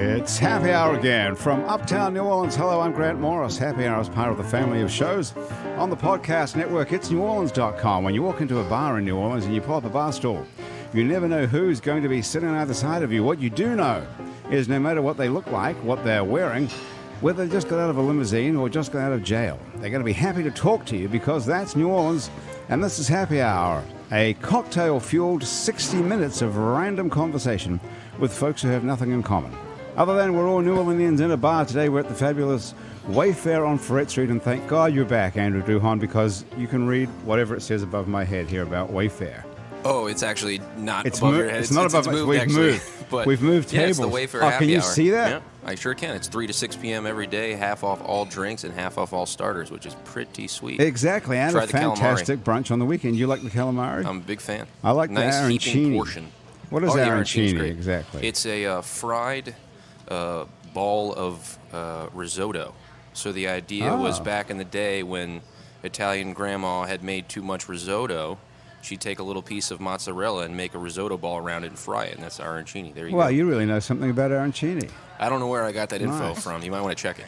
It's Happy Hour again from Uptown New Orleans. Hello, I'm Grant Morris. Happy Hour is part of the family of shows on the podcast network. It's neworleans.com. When you walk into a bar in New Orleans and you pull up a bar stool, you never know who's going to be sitting on either side of you. What you do know is no matter what they look like, what they're wearing, whether they just got out of a limousine or just got out of jail, they're going to be happy to talk to you because that's New Orleans, and this is Happy Hour, a cocktail-fueled 60 minutes of random conversation with folks who have nothing in common. Other than we're all New Orleanians in a bar today, we're at the fabulous Wayfare on Ferret Street, and thank God you're back, Andrew Duhon, because you can read whatever it says above my head here about Wayfare. Oh, it's actually not above your head. It's not above my head. We've moved tables. Yeah, it's the Wayfare happy can you hour. see that? Yeah, I sure can. It's 3 to 6 p.m. every day, half off all drinks and half off all starters, which is pretty sweet. Exactly, and Try a fantastic brunch on the weekend. You like the calamari? I'm a big fan. I like nice the arancini. Portion. What is arancini exactly? It's a fried ball of risotto. So the idea was back in the day when Italian grandma had made too much risotto, she'd take a little piece of mozzarella and make a risotto ball around it and fry it, and that's arancini. There you go. Well, you really know something about arancini. I don't know where I got that info from. You might want to check it.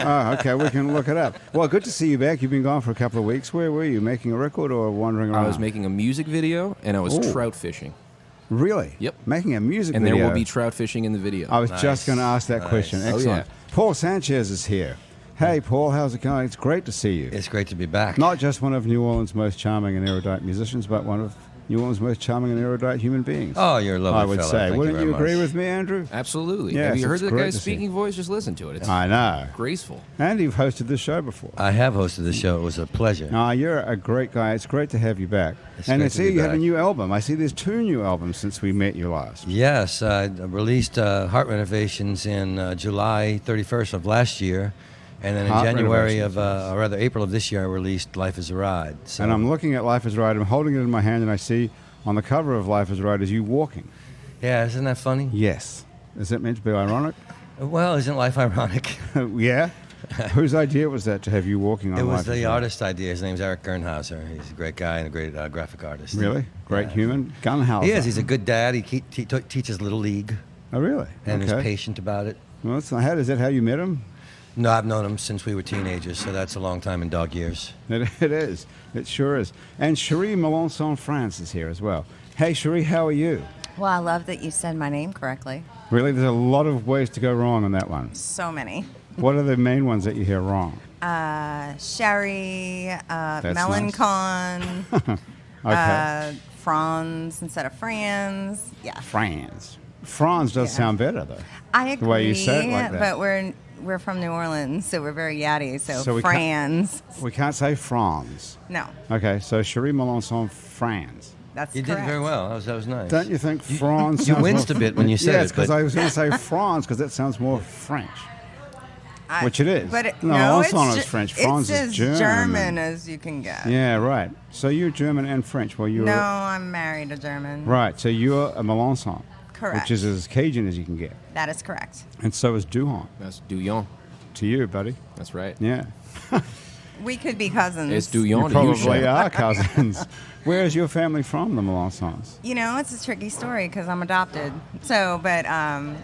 Oh, okay, we can look it up. Well, good to see you back. You've been gone for a couple of weeks. Where were you, making a record or wandering around? I was making a music video, and I was trout fishing. Really? Yep. Making a music video. video. And there will be trout fishing in the video. I was just going to ask that question. Excellent. Oh, yeah. Paul Sanchez is here. Hey, Paul, how's it going? It's great to see you. It's great to be back. Not just one of New Orleans' most charming and erudite musicians, but one of New Orleans' most charming and erudite human beings. Oh, you're a lovely I would fella. say. Thank Wouldn't you agree much. with me, Andrew? Absolutely. Yes, Have you heard it's that great guy's to see. speaking voice? Just listen to it. It's I know. graceful. And you've hosted this show before. I have hosted the show. It was a pleasure. You're a great guy. It's great to have you back. It's and I great to see be you have a back. new album. I see there's 2 new albums since we met you last. Yes, I released Heart Renovations in July 31st of last year. And then in Heart January Renovations, or rather April of this year, I released Life is a Ride. So, And I'm looking at Life is Right. I'm holding it in my hand, and I see on the cover of Life is Right is you walking. yeah, isn't that funny? Yes. Is it meant to be ironic? Well, isn't life ironic? Yeah. Whose idea was that to have you walking on It Life was is the Right? artist idea. His name's Eric Gernhauser. He's a great guy and a great graphic artist. Really? Great Yeah. human? Gunhauser. He is. He's a good dad. He teaches Little League Oh, really? and okay. is patient about it. Well, is that how you met him? No, I've known him since we were teenagers, so that's a long time in dog years. It is. It sure is. And Cherie Melancon Franz is here as well. Hey, Cherie, how are you? Well, I love that you said my name correctly. Really? There's a lot of ways to go wrong on that one. So many. What are the main ones that you hear wrong? Cherie, That's Melancon, Okay. Franz instead of Franz. Yeah. Franz. Franz does Yeah. sound better, though. I agree, The way you say it like that. but we're from New Orleans, so we're very yatty. So, we Franz. We can't say Franz. No, Okay, so Cherie Melancon Franz. that's You correct. did very well. That was nice. Don't you think Franz You sounds winced more a bit when you said yes, it. because but I was going to say Franz because that sounds more French. Which it is. But No, Melancon is French. Franz it's is as German. German as you can get. Yeah, right. So you're German and French. Well, you're No, I'm married to German. right. So you're a Melancon, Correct. which is as Cajun as you can get, That is correct. and so is Duhon. That's Duhon. To you, buddy. That's right. Yeah. We could be cousins. It's Duhon You to you, probably Cherie. are cousins. Where is your family from, the Melancons? You know, it's a tricky story because I'm adopted. So, but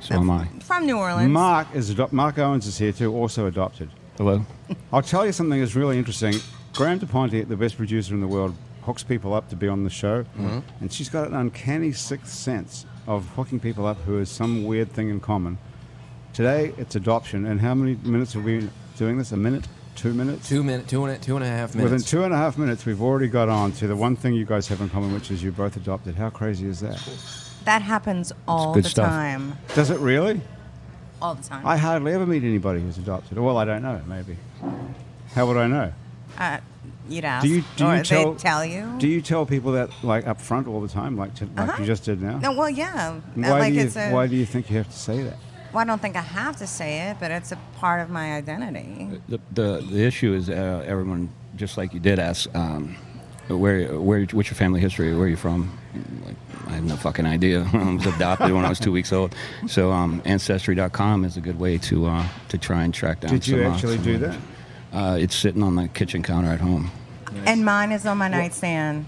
So am I. from New Orleans. Mark Owens is here too, also adopted. Hello. I'll tell you something that's really interesting. Graham DePonte, the best producer in the world, hooks people up to be on the show, and she's got an uncanny sixth sense of hooking people up who has some weird thing in common. Today, it's adoption, and how many minutes have we been doing this? A minute? 2 minutes? 2 minutes, two and a half minutes. Within 2.5 minutes, we've already got on to the one thing you guys have in common, which is you're both adopted. How crazy is that? That happens all good the stuff. time. Does it really? All the time. I hardly ever meet anybody who's adopted. Well, I don't know, maybe. How would I know? You'd ask. Do you or tell- they'd tell you? Do you tell people that like up front all the time, like you just did now? No, well, yeah. Why Like why do you think you have to say that? Well, I don't think I have to say it, but it's a part of my identity. The issue is everyone, just like you did ask, what's your family history? Where are you from? Like, I have no fucking idea. I was adopted when I was 2 weeks old. So Ancestry.com is a good way to try and track down. Did you some, actually some do lineage. It's sitting on the kitchen counter at home. And mine is on my nightstand.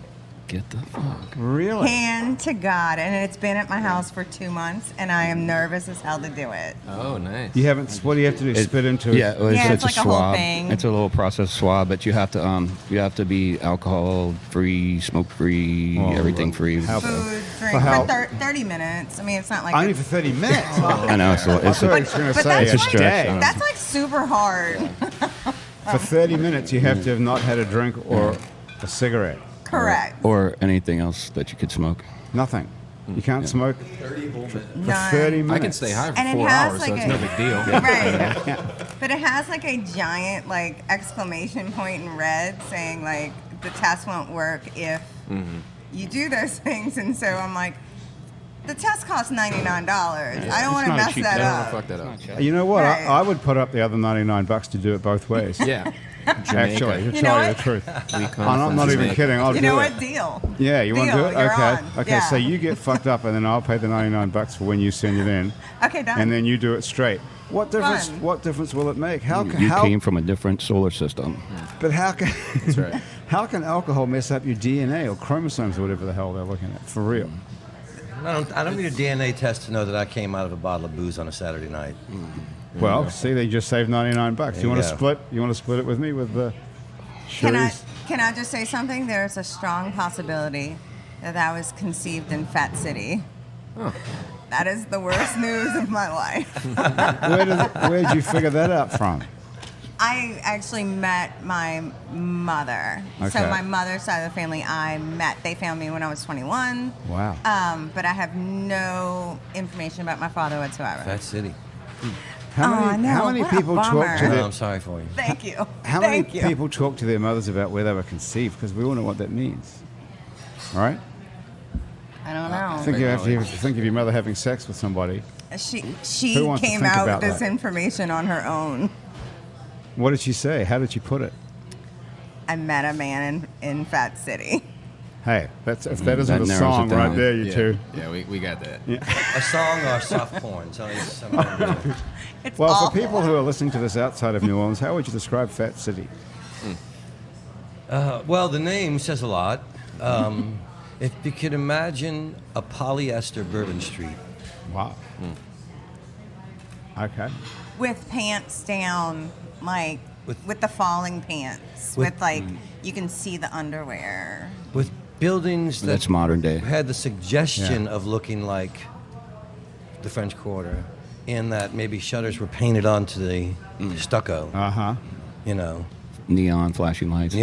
Get the fuck. Really? Hand to God, and it's been at my house for 2 months, and I am nervous as hell to do it. Oh, nice. You haven't. What do you have to do? Spit into it? Yeah, well, Yeah, it's it's a like a whole swab. thing. It's a little processed swab, but you have to be alcohol free, smoke free, Oh, everything free. how- Food, drink, For how- for 30 minutes. I mean, it's not like Only a- for 30 minutes. I know it's I thought I was going to but say that's a like- day. that's like super hard. For 30 minutes, you have to have not had a drink or a cigarette. Correct. or anything else that you could smoke. Nothing. You can't smoke for None. 30 minutes. I can stay high for And it 4 has hours, like so it's a- no big deal. Right. But it has like a giant like exclamation point in red saying like the test won't work if you do those things. And so I'm like, the test costs $99. I don't want to not a mess cheap that I don't up. want to fuck that up. You know what? Right. I would put up the other $99 to do it both ways. Yeah. Actually, to You know tell you what? the truth. We come I'm from not even Jamaica. kidding. I'll You do know it. what? Deal. Yeah, you want to do Deal, it? you're Okay. on. Okay, Yeah. so you get fucked up, and then I'll pay the $99 for when you send it in, Okay, done. and then you do it straight. What difference? Fun. What difference will it make? How? You how came from a different solar system. but how can? That's right. How can alcohol mess up your DNA or chromosomes or whatever the hell they're looking at? For real. I don't need a DNA test to know that I came out of a bottle of booze on a Saturday night. Well, see, they just saved $99. There You want you to go. split? You want to split it with me with the? Can I Cherie's? can I just say something? There's a strong possibility that was conceived in Fat City. That is the worst news of my life. Where did you figure that out from? I actually met my mother. So Okay. my mother's side of the family, they found me when I was 21. Wow. But I have no information about my father whatsoever. Fat City. How many, no, how many what a people talk bummer. to No, their, I'm sorry for you. Thank you. how many Thank you. people talk to their mothers about where they were conceived? Because we all know what that means. All right? I don't know. Think of your mother having sex with somebody. She Who wants to came think out about with this that? information on her own. What did she say? How did she put it? I met a man in Fat City. Hey, if that isn't That a narrows song it right down. there, you two. Yeah, we got that. A song or soft porn? Tell me something. It's Well, awful. for people who are listening to this outside of New Orleans, how would you describe Fat City? Well, the name says a lot. If you could imagine a polyester Bourbon Street. Wow. Okay. With pants down, like With- with the falling pants, with- with like you can see the underwear. With buildings that That's modern day. had the suggestion Yeah. of looking like the French Quarter, in that maybe shutters were painted onto the stucco. Uh-huh. You know, Neon flashing lights. a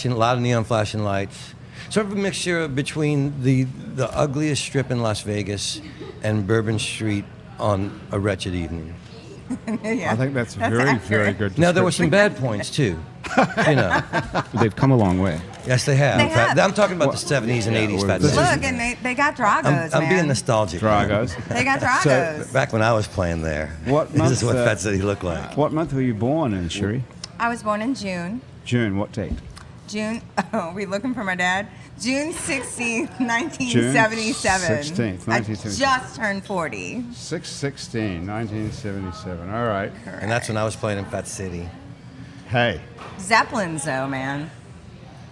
lot of neon flashing lights. Sort of a mixture between the ugliest strip in Las Vegas and Bourbon Street on a wretched evening. Yeah, I think that's very, accurate. very good. Now there were some bad points too. You know, They've come a long way. yes they have. They In fact, have. I'm talking about the 70s and 80s. Fat this City. Look, and they got Dragos, I'm man. being nostalgic. man. Dragos. They got Dragos. Back when I was playing there, What this is month, what uh, Fat City looked like. What month were you born in, Cherie? I was born in June. June. What date? June. Oh, we looking for my dad? June 16th, 1977. June 16th, 1977. I just turned 40. 6/16, 1977. All right. And that's when I was playing in Fat City. Hey. Zeppelins, though, man.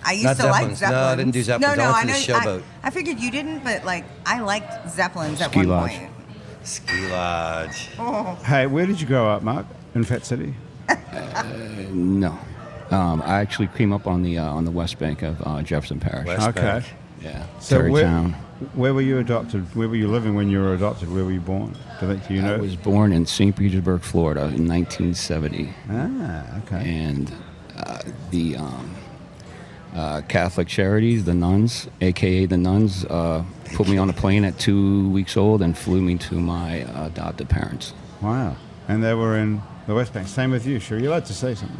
I used Not to like Zeppelins. No, I Zeppelins. didn't do Zeppelins. No, I no, went to the know. Showboat. I figured you didn't, but like I liked Zeppelins at Ski one Lodge. point. Ski Lodge. Hey, where did you grow up, Mark? In Fat City? No. I actually came up on the West Bank of Jefferson Parish. West Okay. Bank. Yeah. So Terrytown. where were you adopted? Where were you living when you were adopted? Where were you born? Do you know? I was born in St. Petersburg, Florida in 1970. Okay. And the Catholic Charities, the nuns, a.k.a. the nuns, put me on a plane at 2 weeks old and flew me to my adopted parents. Wow. And they were in the West Bank. Same with you, sure. You're allowed to say something.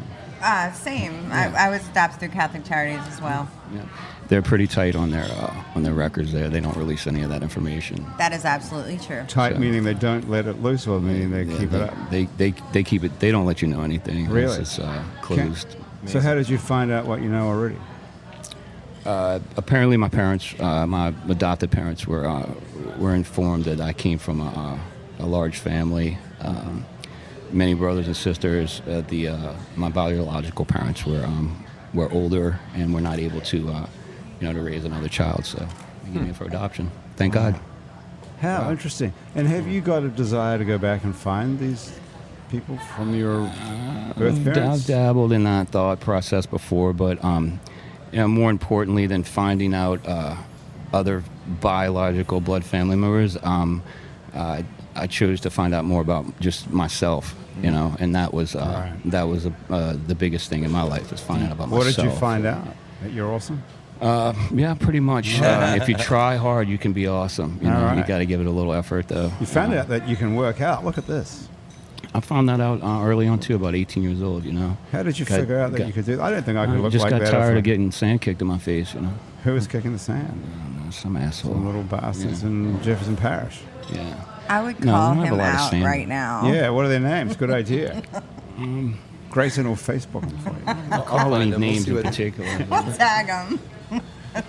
Same. I was adopted through Catholic Charities as well. Yeah. They're pretty tight on their records there. They don't release any of that information. That is absolutely true. Tight So- meaning they don't let it loose, or meaning they Yeah, keep they, it up? They keep it. They don't let you know anything. Really? It's closed. So how did you find out what you know already? Apparently, my parents, my adopted parents, were informed that I came from a large family, many brothers and sisters. My biological parents were older and were not able to to raise another child. So they gave me for adoption. Thank God. How interesting. And have you got a desire to go back and find these people from your birth parents? I've dabbled in that thought process before, but more importantly than finding out other biological blood family members, I chose to find out more about just myself, and that was the biggest thing in my life is finding out about myself. What did you find out? That you're awesome? Yeah, pretty much. If you try hard, you can be awesome. You got to give it a little effort, though. You found out that you can work out. Look at this. I found that out early on too, about 18 years old. How did you figure out that you could do that? I don't think I could look like that. I just got tired of getting sand kicked in my face. Who was kicking the sand? Some asshole. Some little bastards in Jefferson Parish. Yeah. I would call him out right now. Yeah, what are their names? Good idea. Grayson will Facebook them for you. I'll call any names in particular. We'll tag him.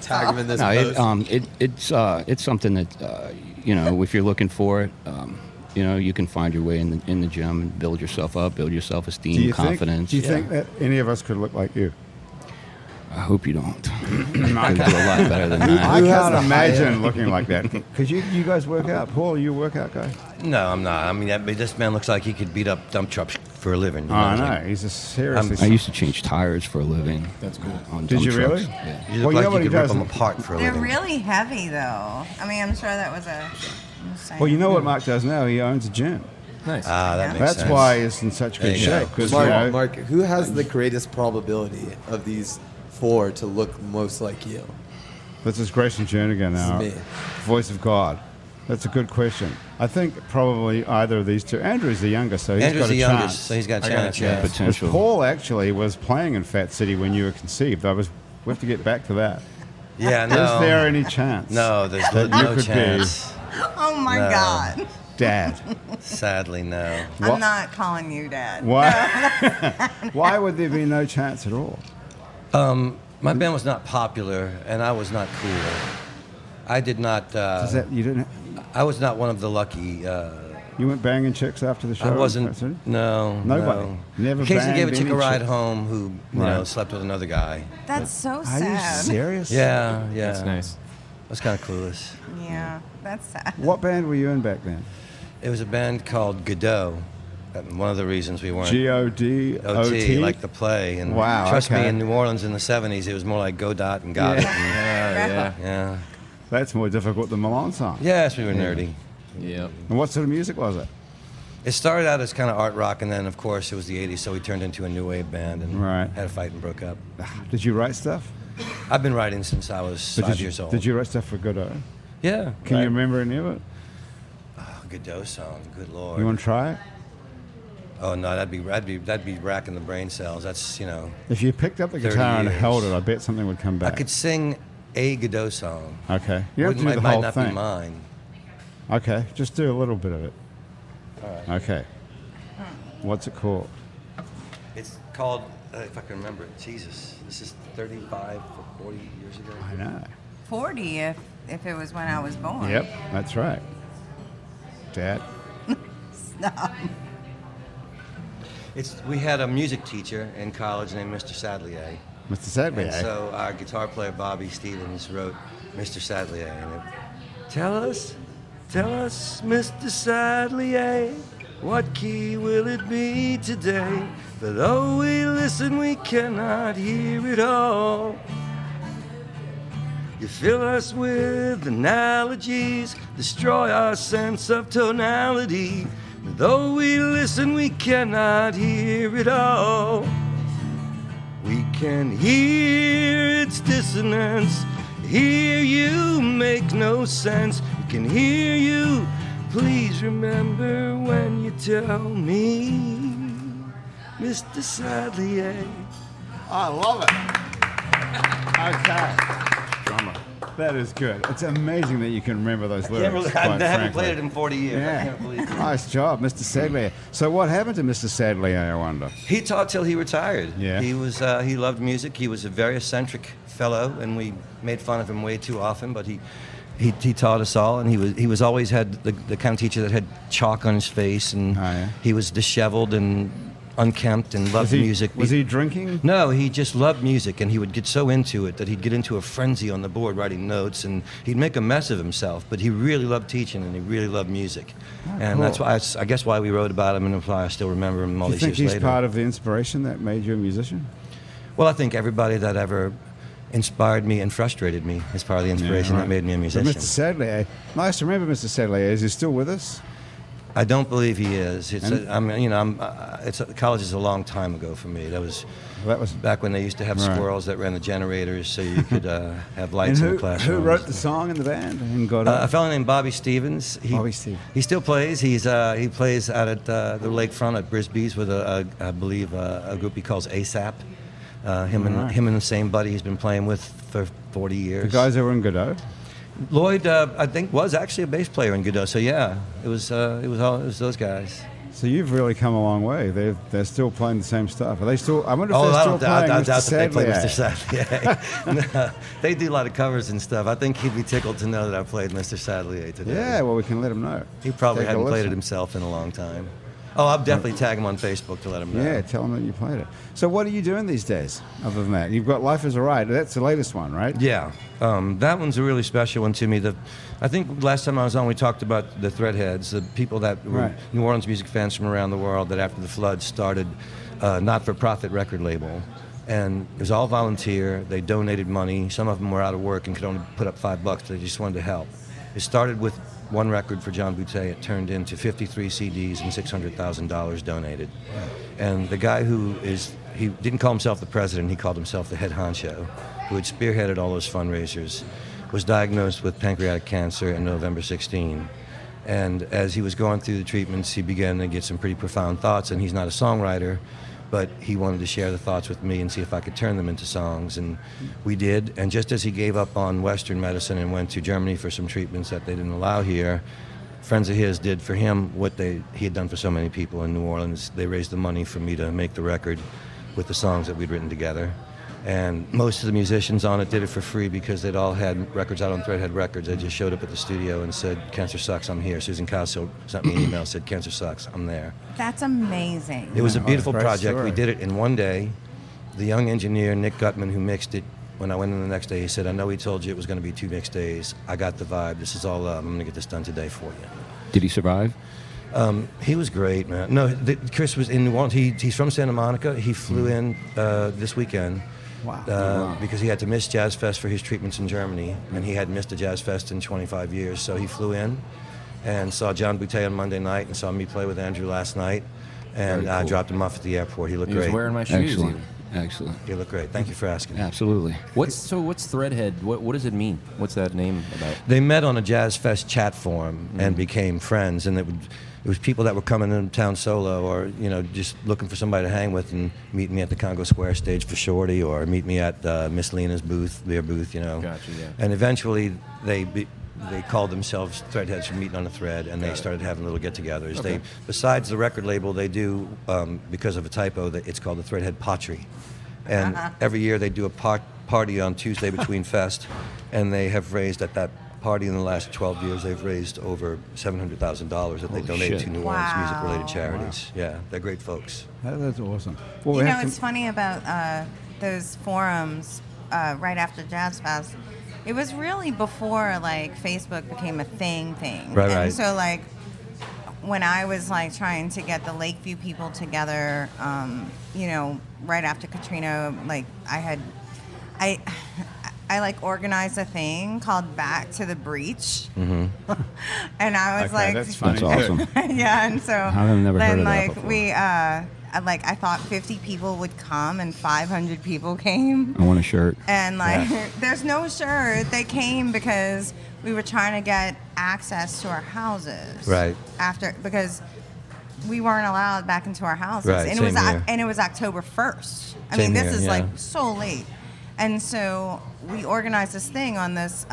Tag him in this post. It's something that if you're looking for it, you can find your way in the gym and build yourself up, build your self-esteem, confidence. Do you think that any of us could look like you? I hope you don't. I could do a lot better than that. I can't imagine looking like that. Because you guys work out. Paul, are you a workout guy? No, I'm not. I mean, this man looks like he could beat up dump trucks for a living. I know. He's a seriously... I used to change tires for a living. That's cool. On Did dump you trucks. really? Yeah. You look like you could rip them apart for a They're living. really heavy, though. I mean, I'm sure that was a... Well, you know what Mark does now? He owns a gym. Nice. That makes That's sense. why he's in such good shape. Mark, who has the greatest probability of these four to look most like you? This is Grayson Jernigan now. This is me. Voice of God. That's a good question. I think probably either of these two. Andrew's the youngest, so he's Andrew's got a the chance. youngest, so he's got a I got a chance. chance. Because Potential. Paul actually was playing in Fat City when you were conceived. We have to get back to that. Yeah, no. Is there any chance? No, there's that no you could chance. Oh, my No. God. Dad. Sadly, no. What? I'm not calling you Dad. Why? Why would there be no chance at all? My band was not popular, and I was not cool. I did not. Is that you didn't? I was not one of the lucky. You went banging chicks after the show? I in Fat wasn't. City? No. Nobody? No. Never Occasionally gave a banged chick a any ride chick? home who Right. slept with another guy. That's so Are you sad. serious? Yeah. That's nice. I was kind of clueless. Yeah, that's sad. What band were you in back then? It was a band called Godot. And one of the reasons we weren't Godot, OT, like the play. And Wow, trust okay. me, in New Orleans in the 70s, it was more like Godot and got it. Yeah. Yeah. That's more difficult than Molaison. Yes, we were nerdy. Yeah. And what sort of music was it? It started out as kind of art rock, and then, of course, it was the 80s, so we turned into a new wave band and Right. had a fight and broke up. Did you write stuff? I've been writing since I was 5 years old. Did you write stuff for Godot? Yeah. Can you remember any of it? Oh, Godot song, good lord. You want to try it? Oh no, that'd be racking the brain cells. That's If you picked up the 30 guitar and years. held it, I bet something would come I back. could sing a Godot song. Okay. You don't have to do It the might whole not thing. be mine. Okay, just do a little bit of it. All right. Okay. What's it called? It's called, if I can remember it, Jesus, this is 35 or 40 years ago. I know. 40 if it was when I was born. Yep, that's right. Dad. Stop. We had a music teacher in college named Mr. Sadlier. Mr. Sadly, And so our guitar player Bobby Stevens wrote Mr. Sadlier, and it, tell us, Mr. Sadlier, what key will it be today? For though we listen, we cannot hear it all. You fill us with analogies, destroy our sense of tonality. But though we listen, we cannot hear it all. We can hear its dissonance, hear you make no sense. We can hear you, please remember when you tell me, Mr. Sadlier. I love it. Okay. Drummer. That is good. It's amazing that you can remember those lyrics. I quite haven't played frankly. it in 40 years. I Yeah. can't believe it. Nice job, Mr. Sadlier. So what happened to Mr. Sadlier, I wonder? He taught till he retired. Yeah. He was he loved music. He was a very eccentric fellow, and we made fun of him way too often. But he taught us all, and he was always had the kind of teacher that had chalk on his face, and Oh, yeah. he was disheveled and unkempt and loved music. Was he drinking? No, he just loved music, and he would get so into it that he'd get into a frenzy on the board writing notes, and he'd make a mess of himself. But he really loved teaching, and he really loved music, and cool. that's why I guess why we wrote about him, and why I still remember him all Do you these think years he's later. part of the inspiration that made you a musician? Well, I think everybody that ever inspired me and frustrated me is part of the inspiration that made me a musician. But Mr. Sadlier, nice to remember Mr. Sadlier. Is he still with us? I don't believe he is. College is a long time ago for me. That was back when they used to have squirrels that ran the generators, so you could have lights in the classroom. Who wrote the song in the band? And Godot? A fellow named Bobby Stevens. Bobby Stevens. He still plays. He plays out at the lakefront at Brisbee's with I believe a group he calls ASAP. Him and the same buddy he's been playing with for 40 years. The guys that were in Godot? Lloyd, I think, was actually a bass player in Godot. So yeah, it was those guys. So you've really come a long way. They're still playing the same stuff. Are they still? I wonder if they're still playing I Mr. doubt that they play Sadlier. Mr. Sadlier. No, they do a lot of covers and stuff. I think he'd be tickled to know that I played Mr. Sadlier today. Yeah, well, we can let him know. He probably Take a hadn't played it listen. himself in a long time. Oh, I'll definitely tag him on Facebook to let him know. Yeah, tell him that you played it. So what are you doing these days, other than that? You've got Life is a Ride. That's the latest one, right? Yeah, that one's a really special one to me. I think last time I was on, we talked about the Threadheads, the people that were New Orleans music fans from around the world that after the flood started a not-for-profit record label. And it was all volunteer. They donated money. Some of them were out of work and could only put up $5, but they just wanted to help. It started with one record for John Boutte. It turned into 53 CDs and $600,000 donated. And the guy he didn't call himself the president, he called himself the head honcho, who had spearheaded all those fundraisers, was diagnosed with pancreatic cancer in November 16. And as he was going through the treatments, he began to get some pretty profound thoughts, and he's not a songwriter, but he wanted to share the thoughts with me and see if I could turn them into songs, and we did. And just as he gave up on Western medicine and went to Germany for some treatments that they didn't allow here, friends of his did for him what he had done for so many people in New Orleans. They raised the money for me to make the record with the songs that we'd written together. And most of the musicians on it did it for free because they'd all had records out on Threadhead Records. They just showed up at the studio and said, "Cancer sucks, I'm here." Susan Cassel sent me an email, said, "Cancer sucks, I'm there." That's amazing. It was a beautiful great project. story. We did it in one day. The young engineer, Nick Gutman, who mixed it, when I went in the next day, he said, "I know he told you it was going to be 2 mixed days. I got the vibe. This is all I'm going to get this done today for you." Did he survive? He was great, man. No, Chris was in New Orleans. He's from Santa Monica. He flew in this weekend. Wow. Because he had to miss Jazz Fest for his treatments in Germany, and he hadn't missed a Jazz Fest in 25 years. So he flew in and saw John Boutte on Monday night and saw me play with Andrew last night, and I dropped him off at the airport. He looked He was great. wearing my shoes. Excellent. even. Excellent. He looked great. Thank you for asking. Absolutely. What's Threadhead? What does it mean? What's that name about? They met on a Jazz Fest chat forum and became friends, and it was people that were coming into town solo, or just looking for somebody to hang with, and meet me at the Congo Square stage for Shorty, or meet me at Miss Lena's booth, their booth, Gotcha, yeah. And eventually they called themselves Threadheads from Meeting on a Thread, and they started having little get-togethers. Okay. Besides the record label, they do because of a typo it's called the Threadhead Pottery, and every year they do a party on Tuesday between Fest, and they have raised at that party in the last 12 years, they've raised over $700,000 that they Holy donated shit. to New Orleans Wow. music-related charities. Yeah, they're great folks. That's awesome. Well, You know, it's funny about those forums right after Jazz Fest. It was really before like Facebook became a thing. Right, and right. so like when I was like trying to get the Lakeview people together, right after Katrina, like I like organized a thing called Back to the Breach, and I was okay, like, that's funny. That's awesome. yeah, and so I've never then heard of that like before. I thought 50 people would come and 500 people came. I want a shirt. And like, there's no shirt. They came because we were trying to get access to our houses. Right. Because we weren't allowed back into our houses. Right, And it was October 1st. I Same mean, this here, is yeah. like so late. And so we organized this thing on this,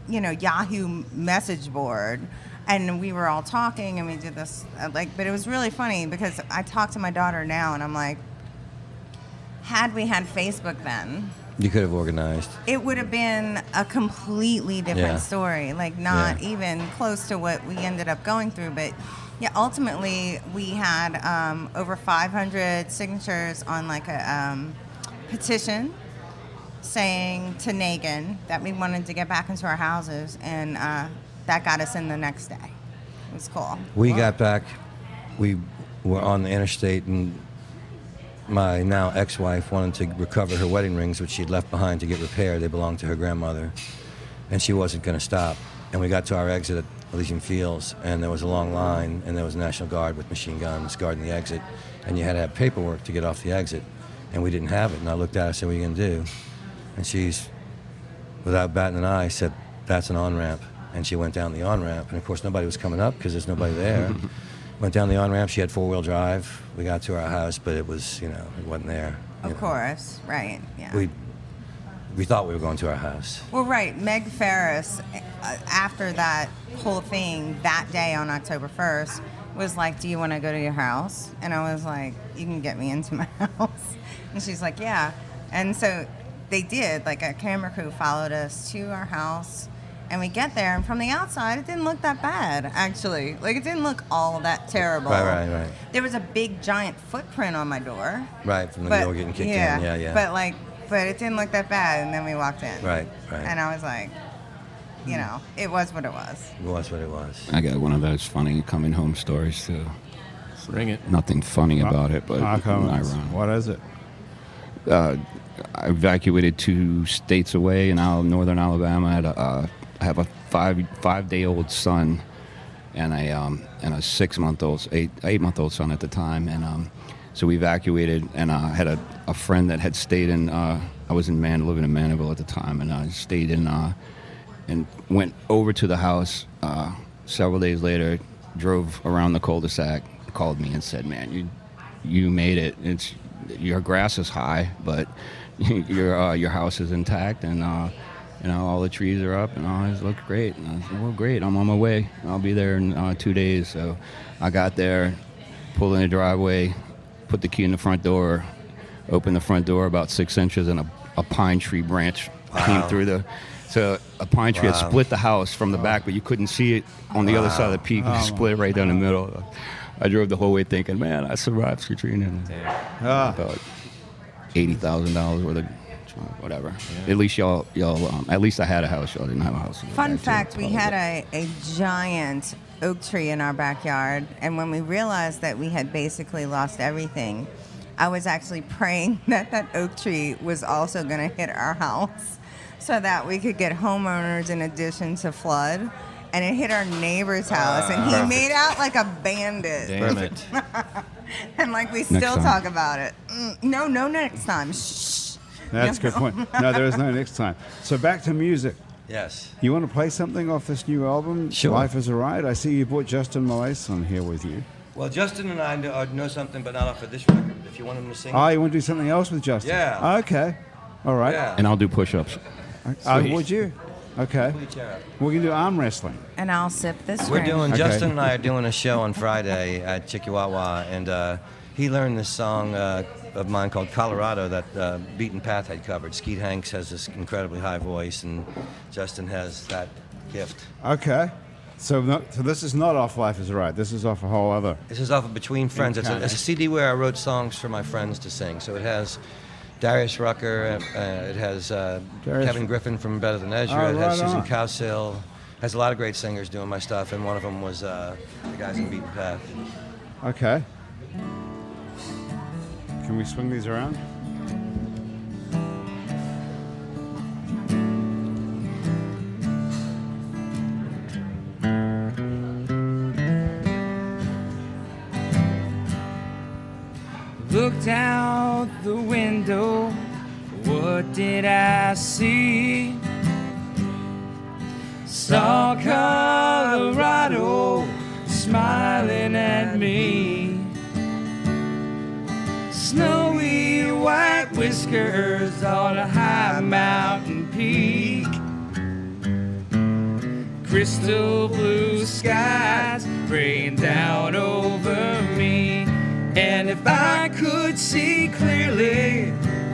Yahoo message board. And we were all talking, and we did this, but it was really funny because I talk to my daughter now, and I'm like, had we had Facebook then, You could have organized. it would have been a completely different Yeah. story. Like, not even close to what we ended up going through, but Yeah, ultimately, we had over 500 signatures on like a petition saying to Nagin that we wanted to get back into our houses, and that got us in the next day. It was cool. We got back. We were on the interstate, and my now ex-wife wanted to recover her wedding rings, which she'd left behind to get repaired. They belonged to her grandmother, and she wasn't going to stop. And we got to our exit at Elysian Fields, and there was a long line, and there was National Guard with machine guns guarding the exit, and you had to have paperwork to get off the exit, and we didn't have it. And I looked at her and said, "What are you going to do?" And she's, without batting an eye, said, "That's an on-ramp." And she went down the on-ramp, and of course nobody was coming up because there's nobody there. Went down the on-ramp. She had four-wheel drive. We got to our house, but it was, it wasn't there. Of course, right, yeah. We thought we were going to our house. Well, right. Meg Ferris, after that whole thing, that day on October 1st, was like, "Do you want to go to your house?" And I was like, "You can get me into my house." And she's like, "Yeah." And so they did. Like, a camera crew followed us to our house. And we get there, and from the outside, it didn't look that bad, actually. Like, it didn't look all that terrible. Right. There was a big, giant footprint on my door. Right, from the door getting kicked in. Yeah. But it didn't look that bad, and then we walked in. Right. And I was like, it was what it was. It was what it was. I got one of those funny coming home stories too. Bring it. Nothing funny about it, but ironic. What is it? I evacuated 2 states away in northern Alabama. I have a 5-day-old son and a 6-month-old, 8-month-old son at the time, and so we evacuated. And I had a friend that had stayed in. I was living in Mandeville at the time, and I stayed in and went over to the house. Several days later, drove around the cul-de-sac, called me and said, "Man, you made it. Your grass is high, but your house is intact, and all the trees are up, and all this looks great." And I said, "Well, great. I'm on my way. I'll be there in 2 days." So I got there, pulled in the driveway, put the key in the front door, opened the front door about 6 inches, and a pine tree branch came through So a pine tree had split the house from the back, but you couldn't see it on the other side of the peak. It split right down the middle. I drove the whole way thinking, "Man, I survived Katrina." About $80,000 worth of whatever. Yeah. At least y'all at least I had a house. Y'all didn't have a house. Fun fact, we had a giant oak tree in our backyard, and when we realized that we had basically lost everything, I was actually praying that oak tree was also going to hit our house so that we could get homeowners in addition to flood. And it hit our neighbor's house, and he made out like a bandit. Damn it. And we still talk about it. No, next time. Shh. That's a good point. No, there is no next time. So back to music. Yes. You want to play something off this new album, Sure. Life is a Ride? I see you brought Justin Malaison here with you. Well, Justin and I know something, but not off of this record. If you want him to sing. Oh, you want to do something else with Justin? Yeah. Okay. All right. Yeah. And I'll do push-ups. Would you? Okay. We're going to do arm wrestling. And I'll sip this We're drink. doing, Okay. Justin and I are doing a show on Friday at Chihuahua, and he learned this song of mine called Colorado that Beaten Path had covered. Skeet Hanks has this incredibly high voice, and Justin has that gift. Okay. So this is not off Life is a Ride. This is off a whole other. This is off of Between Friends. It's a CD where I wrote songs for my friends to sing. So it has Darius Rucker, it has Kevin Griffin from Better Than Ezra, it has Susan Cowsill, has a lot of great singers doing my stuff, and one of them was the guys in Beaten Path. Okay. Can we swing these around? Looked out the window, what did I see? Saw Colorado smiling at me. Snowy white whiskers on a high mountain peak. Crystal blue skies rain down over me. And if I could see clearly,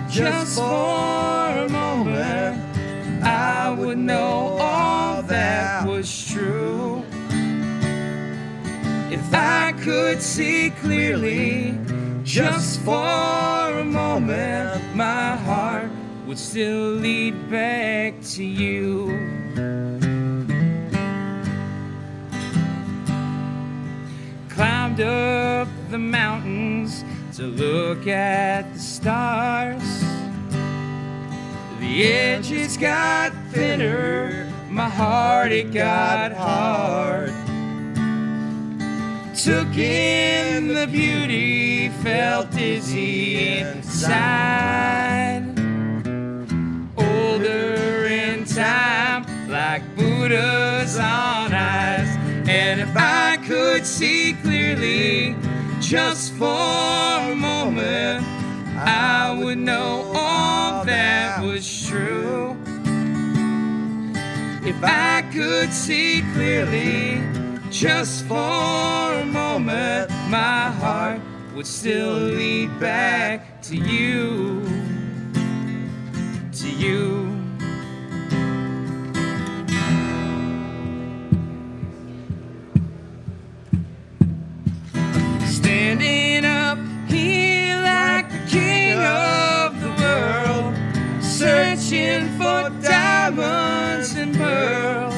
just for a moment, I would know all that was true. If I could see clearly, just for a moment, my heart would still lead back to you. Climbed up the mountains to look at the stars. The edges got thinner, my heart it got hard. Took in the beauty, felt dizzy inside. Older in time, like Buddha's on eyes. And if I could see clearly, just for a moment, I would know all that was true. If I could see clearly, just for a moment, my heart would still lead back to you, to you. Standing up here like the king of the world, searching for diamonds and pearls.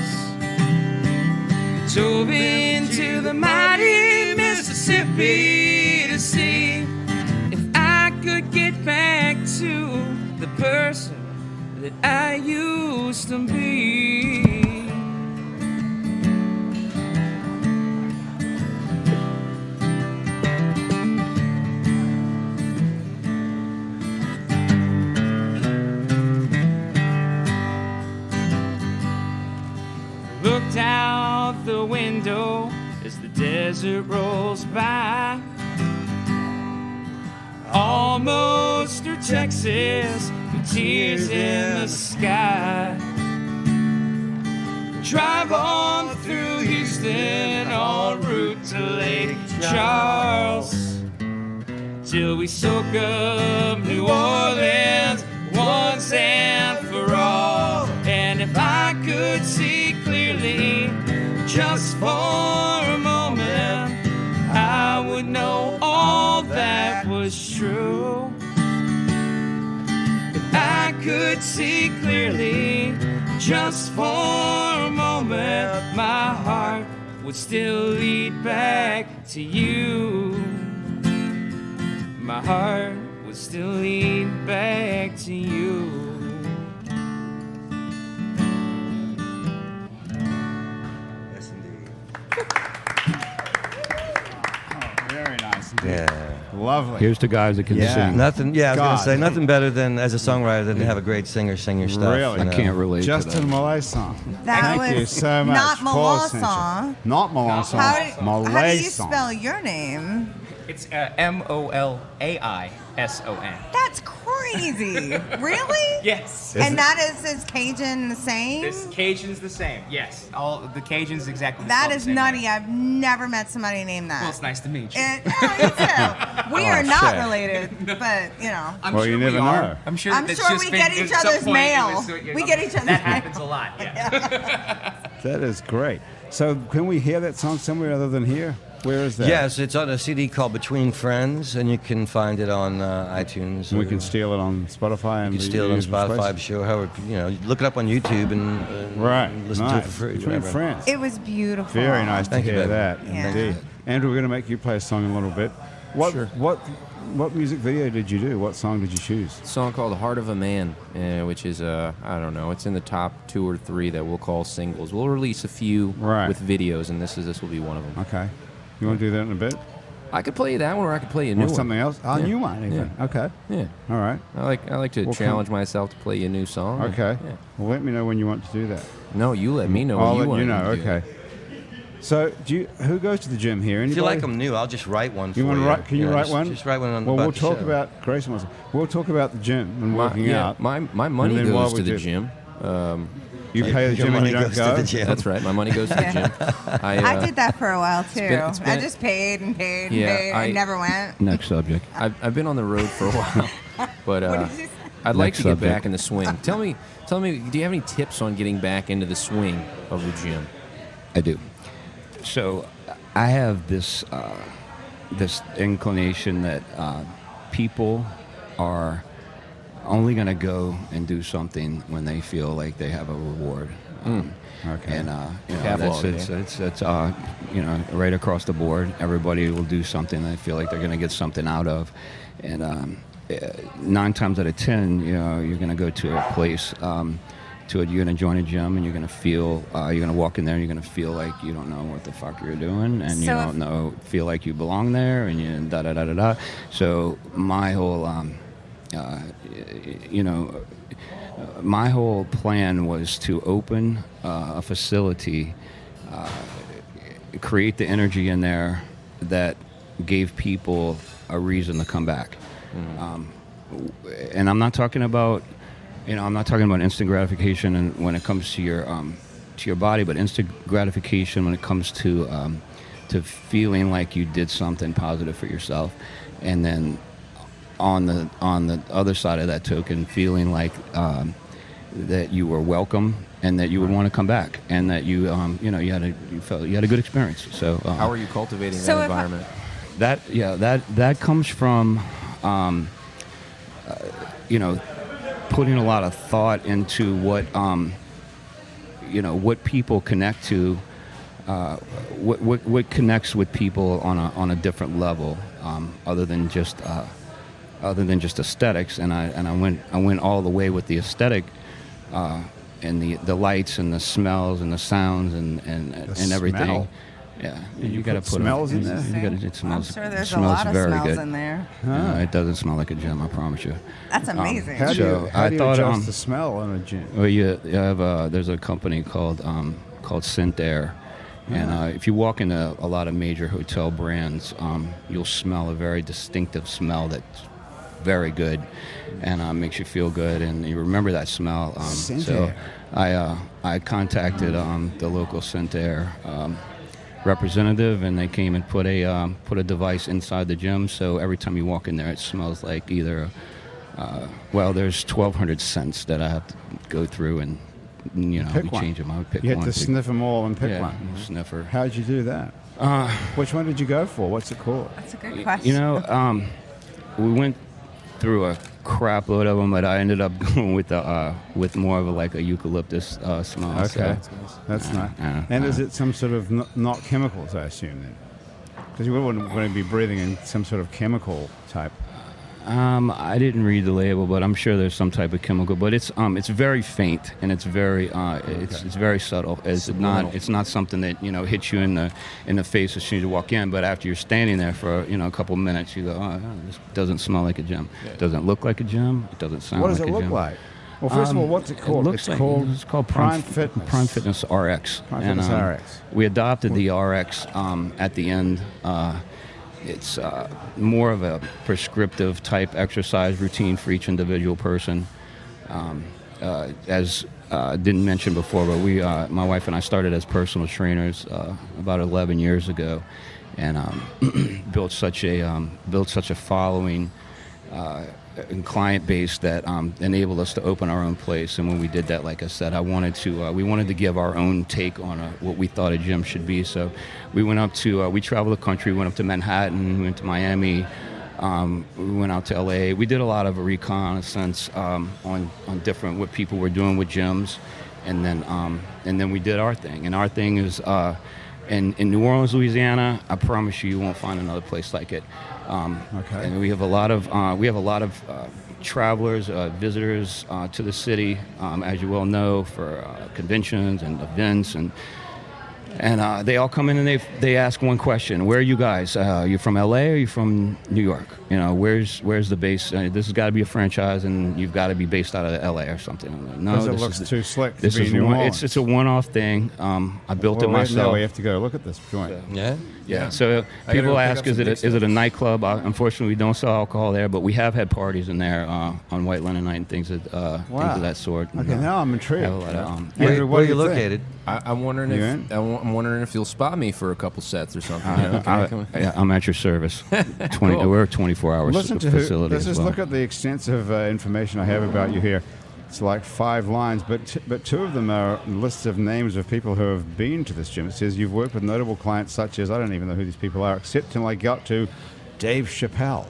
Dove into the mighty Mississippi to see if I could get back to the person that I used to be. Looked out the window as the desert rolls by. Almost through Texas with tears in the sky. Drive on through Houston en route to Lake Charles, till we soak up New Orleans once and for all. And if I could see clearly, just for a moment, I would know all that was true. If I could see clearly, just for a moment, my heart would still lead back to you. My heart would still lead back to you. Very nice indeed. Yeah. Lovely. Here's to guys that can sing. Nothing. Yeah, I was God. gonna say nothing better than as a songwriter than to have a great singer sing your stuff. Really? you know. I can't relate Justin to that. Malaison. That Thank was you so much. not Paul Molaison. Sanchez. Not Molaison. How do you Molaison. spell your name? It's Molaison. That's crazy. Really? Yes. And that is Cajun the same? This Cajun's the same. Yes. All the Cajun's exactly the That spelled is the same nutty. way. I've never met somebody named that. Well, it's nice to meet you. You too. We are not related, but you know. I'm Well, sure you we never are. know. I'm sure. I'm that's sure just we been- get each at some other's point it mail. was- We get each other's That mail. happens a lot. Yeah. That is great. So can we hear that song somewhere other than here? Where is that? Yes, it's on a CD called Between Friends, and you can find it on iTunes. We or- can steal it on Spotify. And You can steal it on usual Spotify, places. sure. However, look it up on YouTube and Right. listen nice. to it for free. Between whatever. Friends. It was beautiful. Very nice Thank to you, hear baby. that. Yeah. Indeed. Andrew, we're going to make you play a song in a little bit. What music video did you do? What song did you choose? A song called "Heart of a Man," which is I don't know. It's in the top 2 or 3 that we'll call singles. We'll release a few Right. with videos, and this will be one of them. Okay. You want to do that in a bit? I could play you that one, or I could play you a new Or one. something else? Oh, Yeah. new one even. Yeah. Okay. Yeah, All right. I like to Well, challenge myself to play you a new song. Okay. Yeah. Well, let me know when you want to do that. No, you let me know. I'll when you let want you know. to do. Okay. So, who goes to the gym here? Anybody? If you like them new, I'll just write one for You you. want to write? Can you write just, one? Just write one on Well, about we'll the talk show. about Grayson. We'll talk about the gym and working out. My money And then while goes we to the do- gym. You pay the Your gym and money you don't goes to go. the gym. That's right. My money goes to the gym. I did that for a while too. it's been- I just paid and paid and Yeah, paid. I never went. Next subject. I've been on the road for a while, but What did you say? I'd like Next to get subject. back in the swing. Tell me, do you have any tips on getting back into the swing of the gym? I do. So I have this this inclination that people are only going to go and do something when they feel like they have a reward. Okay. And it's right across the board. Everybody will do something they feel like they're going to get something out of, and 9 times out of 10, you're going to go to a place. You're going to join a gym, and you're going to feel, you're going to walk in there, and you're going to feel like you don't know what the fuck you're doing, and you don't feel like you belong there, and you da-da-da-da-da. So my whole, my whole plan was to open a facility, create the energy in there that gave people a reason to come back. And I'm not talking about, instant gratification and when it comes to your body, but instant gratification when it comes to feeling like you did something positive for yourself, and then on the other side of that token, feeling like that you were welcome and that you would want to come back, and that you felt you had a good experience. So how are you cultivating that environment? That comes from putting a lot of thought into what people connect to, what connects with people on a different level, other than just aesthetics. And I went all the way with the aesthetic, and the lights and the smells and the sounds and everything. Smell. Yeah, you got to put smells in there. It smells. I'm sure there's it smells a lot of very smells good. in there. It doesn't smell like a gym, I promise you. That's amazing. How do you adjust the smell in a gym? Well, you have there's a company called Scent Air, and if you walk into a lot of major hotel brands, you'll smell a very distinctive smell that's very good, and makes you feel good, and you remember that smell. So I contacted the local Scent Air representative, and they came and put a device inside the gym, so every time you walk in there, it smells like either there's 1,200 scents that I have to go through, and we change them. I would pick one. You had to sniff them all and pick one. Sniffer. How'd you do that? Which one did you go for? What's it called? That's a good question. We went through a crap load of them, but I ended up going with more of a eucalyptus smell. Okay, so, that's nice. And is it some sort of not chemicals, I assume, then? Because you wouldn't want to be breathing in some sort of chemical type. I didn't read the label, but I'm sure there's some type of chemical. But it's very faint, and it's very it's very subtle. It's not something that hits you in the face as soon as you walk in. But after you're standing there for a couple of minutes, you go, this doesn't smell like a gym. It doesn't look like a gym. It doesn't sound like a gym. What does it look like? Well, first of all, what's it called? It's called Prime Fitness. Prime Fitness RX. Prime Fitness RX. We adopted the RX at the end. It's more of a prescriptive type exercise routine for each individual person. As didn't mention before, but my wife and I started as personal trainers about 11 years ago, and built such a following and client base that enabled us to open our own place. And when we did that, like I said, we wanted to give our own take on what we thought a gym should be. So we went up to we traveled the country. We went up to Manhattan, we went to Miami, we went out to LA. We did a lot of reconnaissance on different what people were doing with gyms, and then we did our thing. And our thing is in New Orleans, Louisiana. I promise you won't find another place like it. Okay. And we have a lot of travelers, visitors to the city, as you well know, for conventions and events, and they all come in and they ask one question: where are you guys? You from LA or are you from New York? Where's the base? This has got to be a franchise, and you've got to be based out of LA or something. I'm like, no, because it looks too slick. This is it's a one-off thing. I built it myself. Now we have to go look at this joint. Yeah. So people ask, is it a nightclub? Unfortunately, we don't sell alcohol there, but we have had parties in there on White Linen Night and things of that sort. Okay, now I'm intrigued. Where are you located? I'm wondering if you'll spot me for a couple sets or something. I'm at your service. We're 24 hours facility. Let's just look at the extensive information I have about you here. It's like 5 lines, but 2 of them are lists of names of people who have been to this gym. It says you've worked with notable clients such as, I don't even know who these people are, except until I got to Dave Chapelle.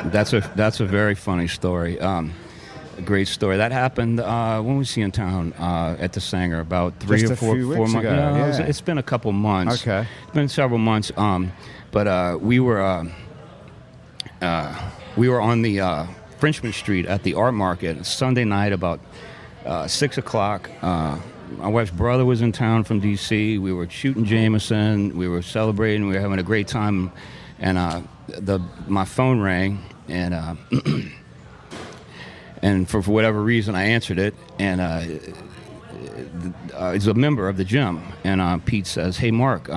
That's a very funny story. A great story. That happened when was he in town at the Sanger? About 3 Just or a 4 few weeks months ago, Yeah, yeah. It's been a couple months. Okay. It's been several months. But we were on the Frenchman Street at the art market Sunday night about 6 o'clock. My wife's brother was in town from D.C. We were shooting Jameson. We were celebrating. We were having a great time. And my phone rang, and and for whatever reason, I answered it. And it's a member of the gym. And Pete says, "Hey, Mark,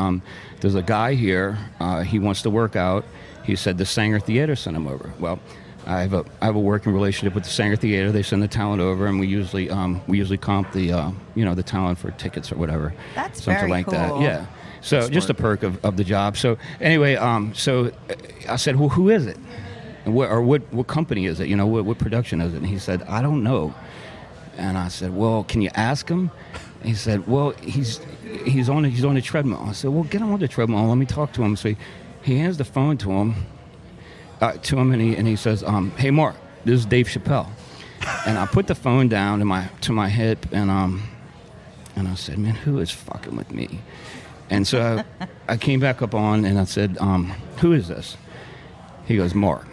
there's a guy here. He wants to work out." He said the Sanger Theater sent him over. Well, I have a working relationship with the Sanger Theater. They send the talent over, and we usually comp the the talent for tickets or whatever. That's something very like that. cool. Yeah. So just a perk of the job. So anyway, so I said, well, who is it? And what company is it? What production is it? And he said, I don't know. And I said, well, can you ask him? And he said, well, he's on the treadmill. I said, well, get him on the treadmill. Let me talk to him. So he hands the phone to him, and he says, hey, Mark, this is Dave Chapelle. And I put the phone down to my hip, and I said, man, who is fucking with me? And so I came back up on, and I said, who is this? He goes, Mark.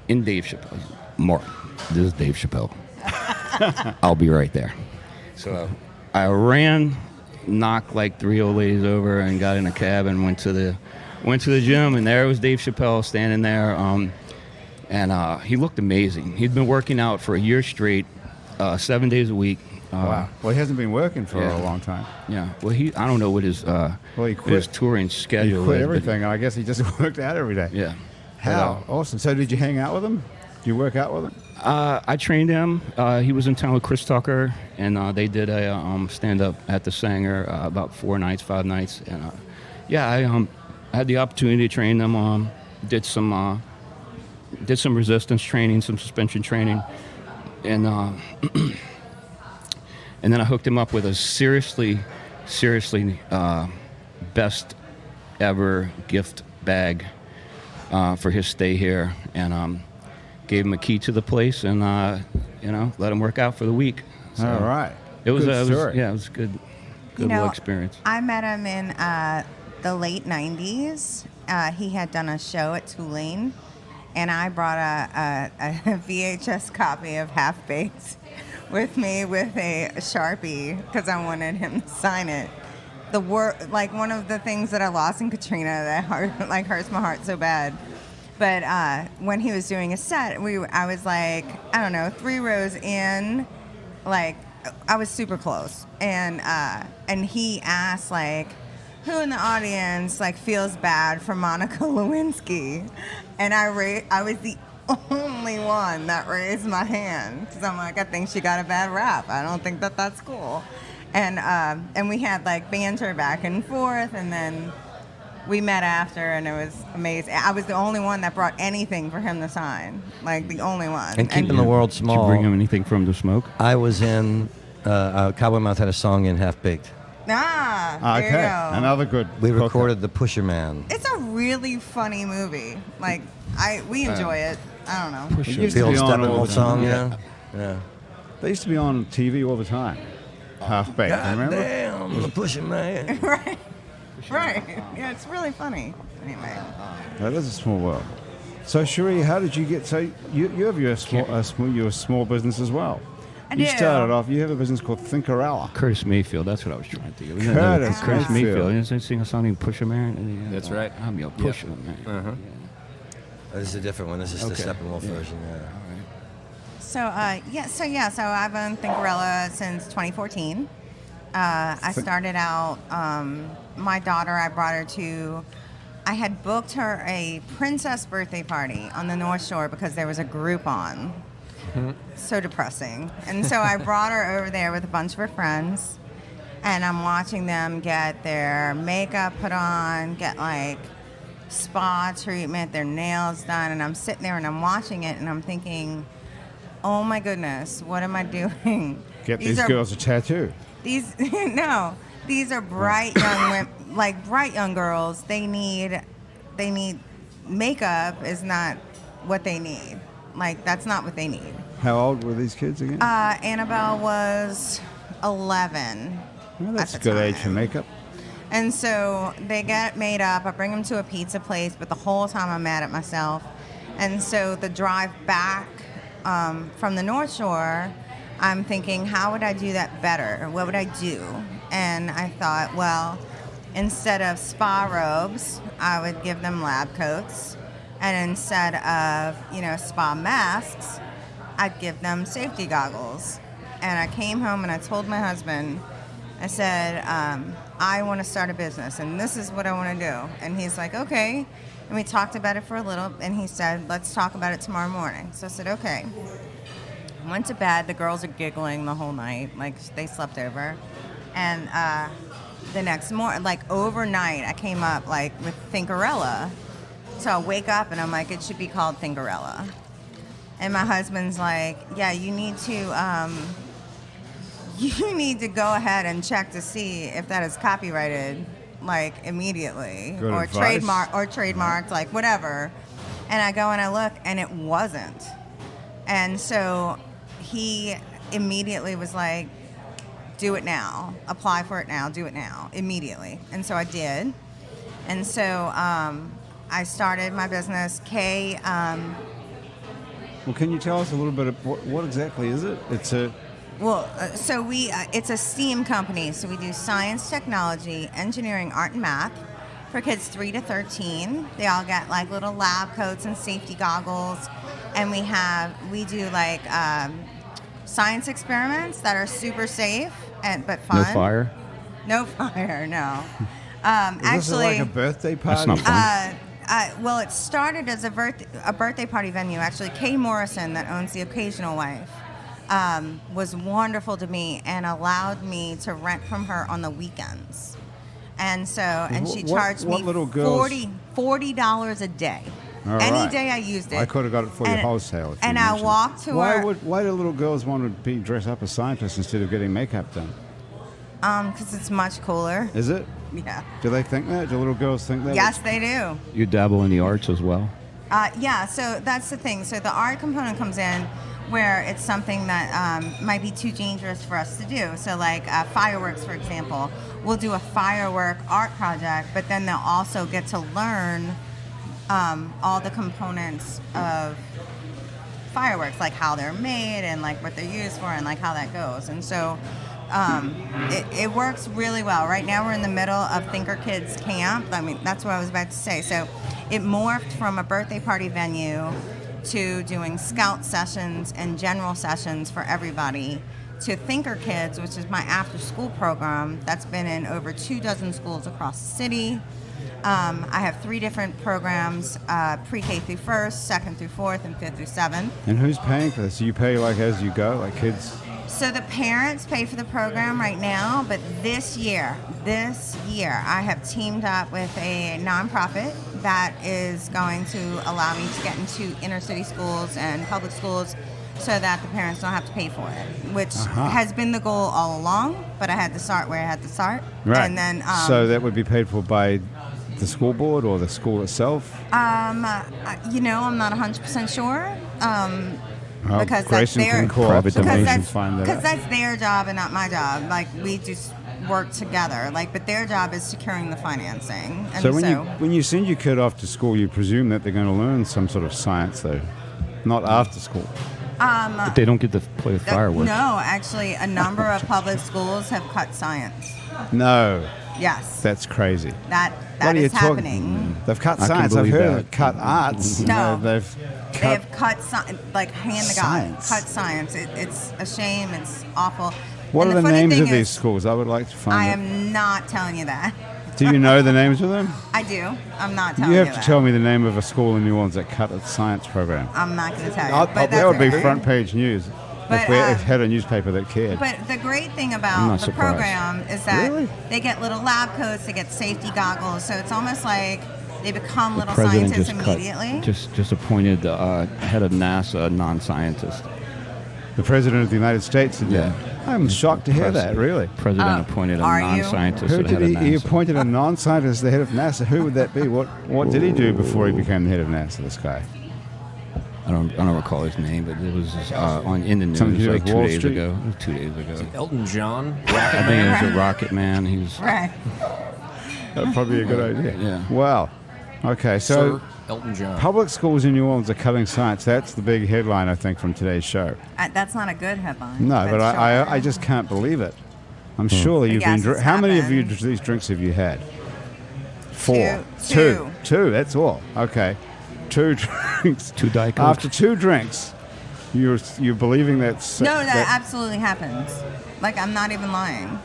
In Dave Chapelle. Mark, this is Dave Chapelle. I'll be right there. So I ran, knocked like 3 old ladies over, and got in a cab and went to the gym, and there was Dave Chapelle standing there. And he looked amazing. He'd been working out for a year straight, 7 days a week. Wow. Well, he hasn't been working for a long time. Yeah. Well, I don't know what his he quit. his touring schedule He quit is, everything, and I guess he just worked out every day. Yeah. How? Awesome. So did you hang out with him? Did you work out with him? I trained him. He was in town with Chris Tucker, and they did a stand-up at the Sanger about 5 nights. And I had the opportunity to train them. Did some resistance training, some suspension training, and and then I hooked him up with a seriously best ever gift bag for his stay here, and gave him a key to the place, and let him work out for the week. So All right. It was Good story. it was good little experience. I met him in the late 90s. He had done a show at Tulane, and I brought a VHS copy of Half Baked with me with a Sharpie because I wanted him to sign it. One of the things that I lost in Katrina that hurts my heart so bad. But when he was doing a set, I was like, I don't know, 3 rows in, like I was super close, and he asked like, who in the audience like feels bad for Monica Lewinsky, and I was the only one that raised my hand because I'm like, I think she got a bad rap. I don't think that's cool. And we had like banter back and forth, and then we met after, and it was amazing. I was the only one that brought anything for him to sign, like the only one. And keeping the world Did small. you bring him anything for him to smoke? I was in Cowboy Mouth had a song in Half Baked. There Okay. you go. Another good. We hookup. recorded The Pusher Man. It's a really funny movie. Like we enjoy it. I don't know. It used The to old be on all Steppenwolf the song, time. yeah. They used to be on TV all the time. Half baked. God Remember? damn, The Pusher Man. Right. Yeah, it's really funny. Anyway. That is a small world. So, Cherie, how did you get? So, you have your small business as well. I You do. started off. You have a business called Thinkerella. Curtis Mayfield, that's what I was trying to think of. Curtis Curtis Mayfield. Mayfield. You know, sing a song named Pusher Man? That's right. I'm your Pusher Man. Uh-huh. This is a different one. This is the Okay. Steppenwolf version, yeah. So I've owned Thinkerella since 2014. I started out, my daughter, I brought her to, I had booked her a princess birthday party on the North Shore because there was a Groupon. So depressing. And so I brought her over there with a bunch of her friends, and I'm watching them get their makeup put on, get like spa treatment, their nails done, and I'm sitting there and I'm watching it and I'm thinking, oh my goodness, what am I doing? Get these girls a tattoo. These no, these are bright young women, like bright young girls. They need makeup is not what they need. Like that's not what they need. How old were these kids again? Annabelle was 11. Well, that's a good age for makeup. And so they get made up. I bring them to a pizza place, but the whole time I'm mad at myself. And so the drive back from the North Shore, I'm thinking, how would I do that better? What would I do? And I thought, well, instead of spa robes, I would give them lab coats. And instead of, spa masks, I'd give them safety goggles. And I came home and I told my husband, I said, I want to start a business, and this is what I want to do. And he's like, okay. And we talked about it for a little, and he said, let's talk about it tomorrow morning. So I said, okay. I went to bed. The girls are giggling the whole night, like they slept over. And the next morning, like overnight, I came up like with Thinkerella. So I wake up, and I'm like, it should be called Thinkerella. And my husband's like, yeah, you need to go ahead and check to see if that is copyrighted, like immediately, Good or advice. trademarked, like whatever. And I go and I look, and it wasn't. And so he immediately was like, do it now, apply for it now, do it now, immediately. And so I did. And so I started my business. Kay. Well, can you tell us a little bit of what exactly is it? It's a it's a STEAM company. So we do science, technology, engineering, art, and math for kids 3 to 13. They all get like little lab coats and safety goggles, and we do like science experiments that are super safe but fun. No fire? No fire, no. Is this like a birthday party? That's not fun. Well, it started as a birthday party venue. Actually, Kay Morrison, that owns the Occasional Wife, was wonderful to me and allowed me to rent from her on the weekends. And so, and she charged me $40 a day. All Any right. day I used it. I could have got it for you wholesale. And I walked to her. Why do little girls want to be dressed up as scientists instead of getting makeup done? Because it's much cooler. Is it? Yeah. Do they think that? Do little girls think that? Yes, they do. You dabble in the arts as well? Yeah, so that's the thing. So the art component comes in where it's something that might be too dangerous for us to do. So like fireworks, for example. We'll do a firework art project, but then they'll also get to learn all the components of fireworks, like how they're made and like what they're used for and like how that goes. And so it works really well. Right now we're in the middle of Thinker Kids Camp. I mean, that's what I was about to say. So it morphed from a birthday party venue to doing scout sessions and general sessions for everybody to Thinker Kids, which is my after-school program that's been in over 24 schools across the city. I have 3 different programs, pre-K through 1st, 2nd through 4th, and 5th through 7th. And who's paying for this? Do you pay like as you go, like kids? So the parents pay for the program right now, but this year, I have teamed up with a nonprofit that is going to allow me to get into inner city schools and public schools so that the parents don't have to pay for it, which has been the goal all along, but I had to start where I had to start. Right. And then, so that would be paid for by the school board or the school itself? I'm not 100% sure. Because Grayson that's their can call up Private find that out. that's their job and not my job. Like we just work together. But their job is securing the financing. And So when you send your kid off to school, you presume that they're going to learn some sort of science, though, not after school. But they don't get to play with fireworks. No, actually, a number of public schools have cut science. No, Yes, that's crazy. that What are you is happening. They've cut I can science. I've believe heard that. of cut arts. No. They've They cut. have cut hand to God, Science. cut science. It's a shame. It's awful. What And are the funny names thing of these is, schools? I would like to find I out. am not telling you that. Do you know the names of them? I do. I'm not telling You you have to that. tell me the name of a school in New Orleans that cut its science program. I'm not going to tell you. I'll- but I'll- that's That would be okay. front page news But, if we had a newspaper that cared. But the great thing I'm about not the surprised. program is that Really? they get little lab coats, they get safety goggles, so it's almost like they become The little president scientists just immediately. just appointed the head of NASA a non-scientist. The President of the United States did that. I'm shocked to hear that, really. President appointed a are you? non-scientist Who to the head of did he NASA. appointed a non-scientist the head of NASA? Who would that be? What did he do before he became the head of NASA, this guy? I don't recall his name, but it was in the news Something to do like with 2 Wall days Street? ago. It was 2 days ago. Elton John. I think it was a rocket man. He was. Right. That'd probably be a good idea. Yeah. Wow. Okay, so Sir Elton John. public schools in New Orleans are cutting science. That's the big headline, I think, from today's show. That's not a good headline. No, but sure. I just can't believe it. I'm surely you've Yes, been. it's How many of happened. these drinks have you had? 4. Two. Two. That's all. Okay. 2 drinks. 2 Diet Cokes. After 2 drinks, you're believing that's No, that absolutely happens. Like, I'm not even lying.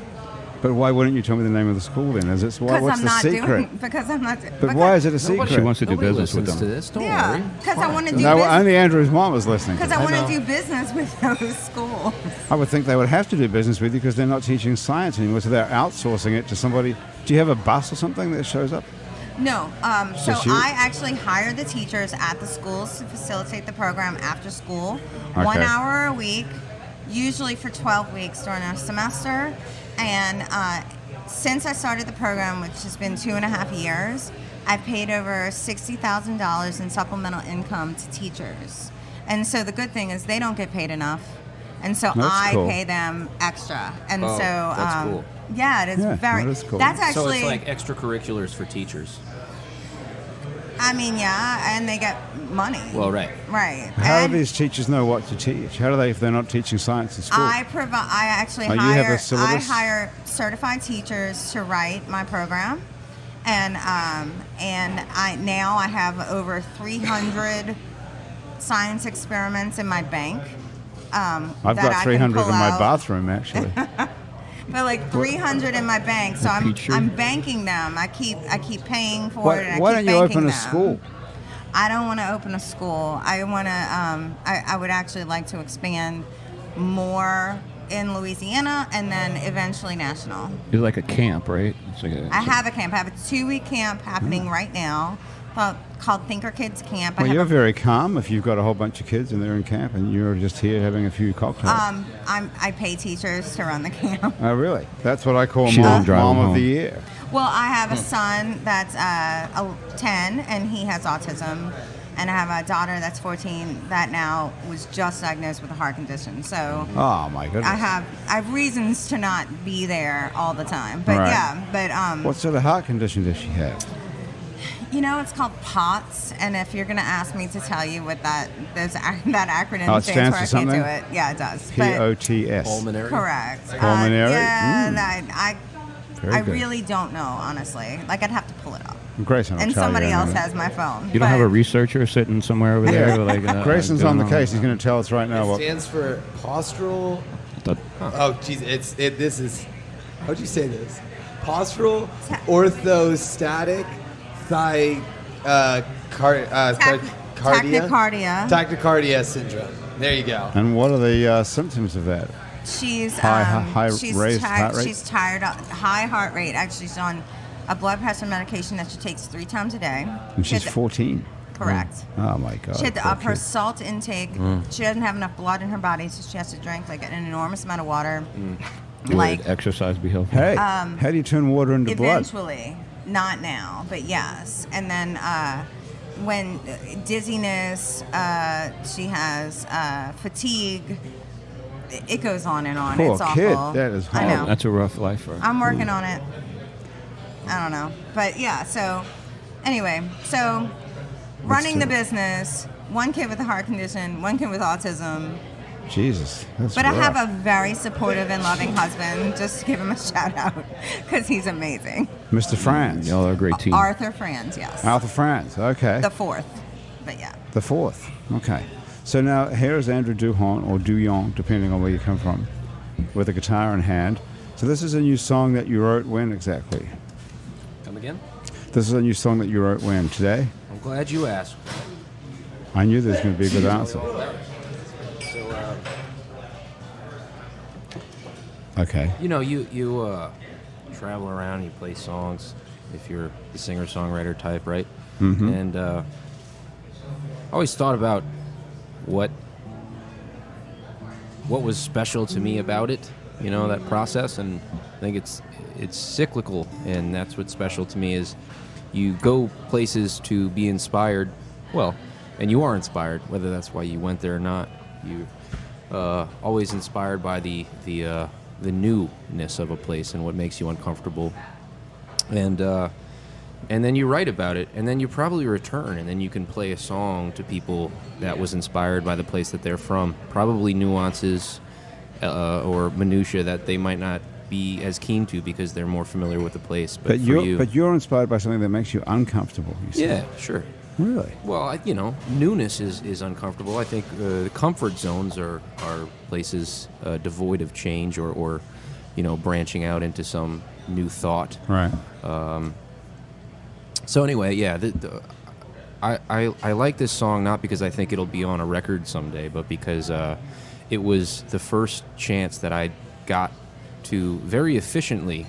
But why wouldn't you tell me the name of the school then? Is it why? Because What's I'm the not secret? doing. Because I'm not. But why is it a secret? She wants to do Nobody business with listens to them. this. Don't Yeah, worry. because I want to do No, business. only Andrew's mom was listening. Because I want to do business with those schools. I would think they would have to do business with you because they're not teaching science anymore, so they're outsourcing it to somebody. Do you have a bus or something that shows up? No, so Just you? I actually hire the teachers at the schools to facilitate the program after school, 1 Okay. hour a week, usually for 12 weeks during a semester. And since I started the program, which has been 2.5 years, I've paid over $60,000 in supplemental income to teachers. And so the good thing is they don't get paid enough. And so That's I cool. pay them extra. And Oh, so, that's cool. yeah, it is Yeah, very, that is cool. that's So actually, it's like extracurriculars for teachers. I mean, yeah, and they get money. Well, right. Right. How And do these teachers know what to teach? How do they if they're not teaching science in school? I actually Oh, you have a hire. I syllabus? hire certified teachers to write my program, and I have over 300 science experiments in my bank. I've that got I can 300 in pull my out. bathroom, actually. But like 300 in my bank, so Petri? I'm banking them. I keep paying for it. And Why I don't keep you banking open a them. school? I don't want to open a school. I want to. I would actually like to expand more in Louisiana and then eventually national. It's like a camp, right? It's like I have a camp. I have a 2-week camp happening right now called Thinker Kids Camp. Well, I have you're a- very calm if you've got a whole bunch of kids and they're in camp and you're just here having a few cocktails. I pay teachers to run the camp. Oh, really? That's what I call She doesn't mom, drive mom them of the home. year. Well, I have a son that's 10 and he has autism. And I have a daughter that's 14 that now was just diagnosed with a heart condition. So Oh, my goodness. I have reasons to not be there all the time. But Right. yeah, but What sort of heart condition does she have? you know, it's called POTS, and if you're gonna ask me to tell you what that acronym Oh, it stands stands for, for I can't do something? it. Yeah, it does. But- P-O-T-S. Pulmonary. correct. Pulmonary? Yeah, Mm. Very I good. really don't know, honestly. Like I'd have to pull it up, Grayson will and tell somebody you in a else minute. has my phone. You don't have a but- researcher sitting somewhere over there? like, Grayson's doing on the all- case. He's going to tell us right now It what. stands for postural. The- Oh, geez, this is. How'd you say this? Postural orthostatic Tachycardia. Tachycardia syndrome. There you go. And what are the symptoms of that? She's High raised heart rate? She's tired. High heart rate. Actually, she's on a blood pressure medication that she takes 3 times a day. And She she's had to- 14. Correct. Oh, my God. She had to poor up her kid. salt intake. She doesn't have enough blood in her body, so she has to drink like an enormous amount of water. Like Would exercise be helpful? Hey, how do you turn water into blood? eventually, not now, but yes. And then when dizziness, she has fatigue. It goes on and on. Poor It's kid. awful. That is I horrible. know. That's a rough life for her. I'm working on it. I don't know. But yeah, so anyway, so running the business, 1 kid with a heart condition, 1 kid with autism. Jesus. That's But I rough. have a very supportive and loving husband. Just to give him a shout out because he's amazing. Mr. Franz. Y'all are a great team. Arthur Franz, yes. Arthur Franz. Okay. The 4th. But yeah. The 4th. Okay. So now here's Andrew Duhon, or Duhon, depending on where you come from, with a guitar in hand. So this is a new song that you wrote when exactly? Come again? This is a new song that you wrote when? Today? I'm glad you asked. I knew there was going to be a good answer. So, Okay. you know, you travel around, you play songs, if you're the singer-songwriter type, right? Mm-hmm. And I always thought about what what was special to me about it, you know, that process. And I think it's cyclical, and that's what's special to me is you go places to be inspired, well, and you are inspired, whether that's why you went there or not. You're always inspired by the newness of a place and what makes you uncomfortable. And then you write about it, and then you probably return, and then you can play a song to people that was inspired by the place that they're from. Probably nuances or minutia that they might not be as keen to because they're more familiar with the place. But you're inspired by something that makes you uncomfortable. You say. Yeah, sure. Really? Well, newness is uncomfortable. I think the comfort zones are places devoid of change or branching out into some new thought. Right. So anyway, yeah, I like this song not because I think it'll be on a record someday, but because it was the first chance that I got to very efficiently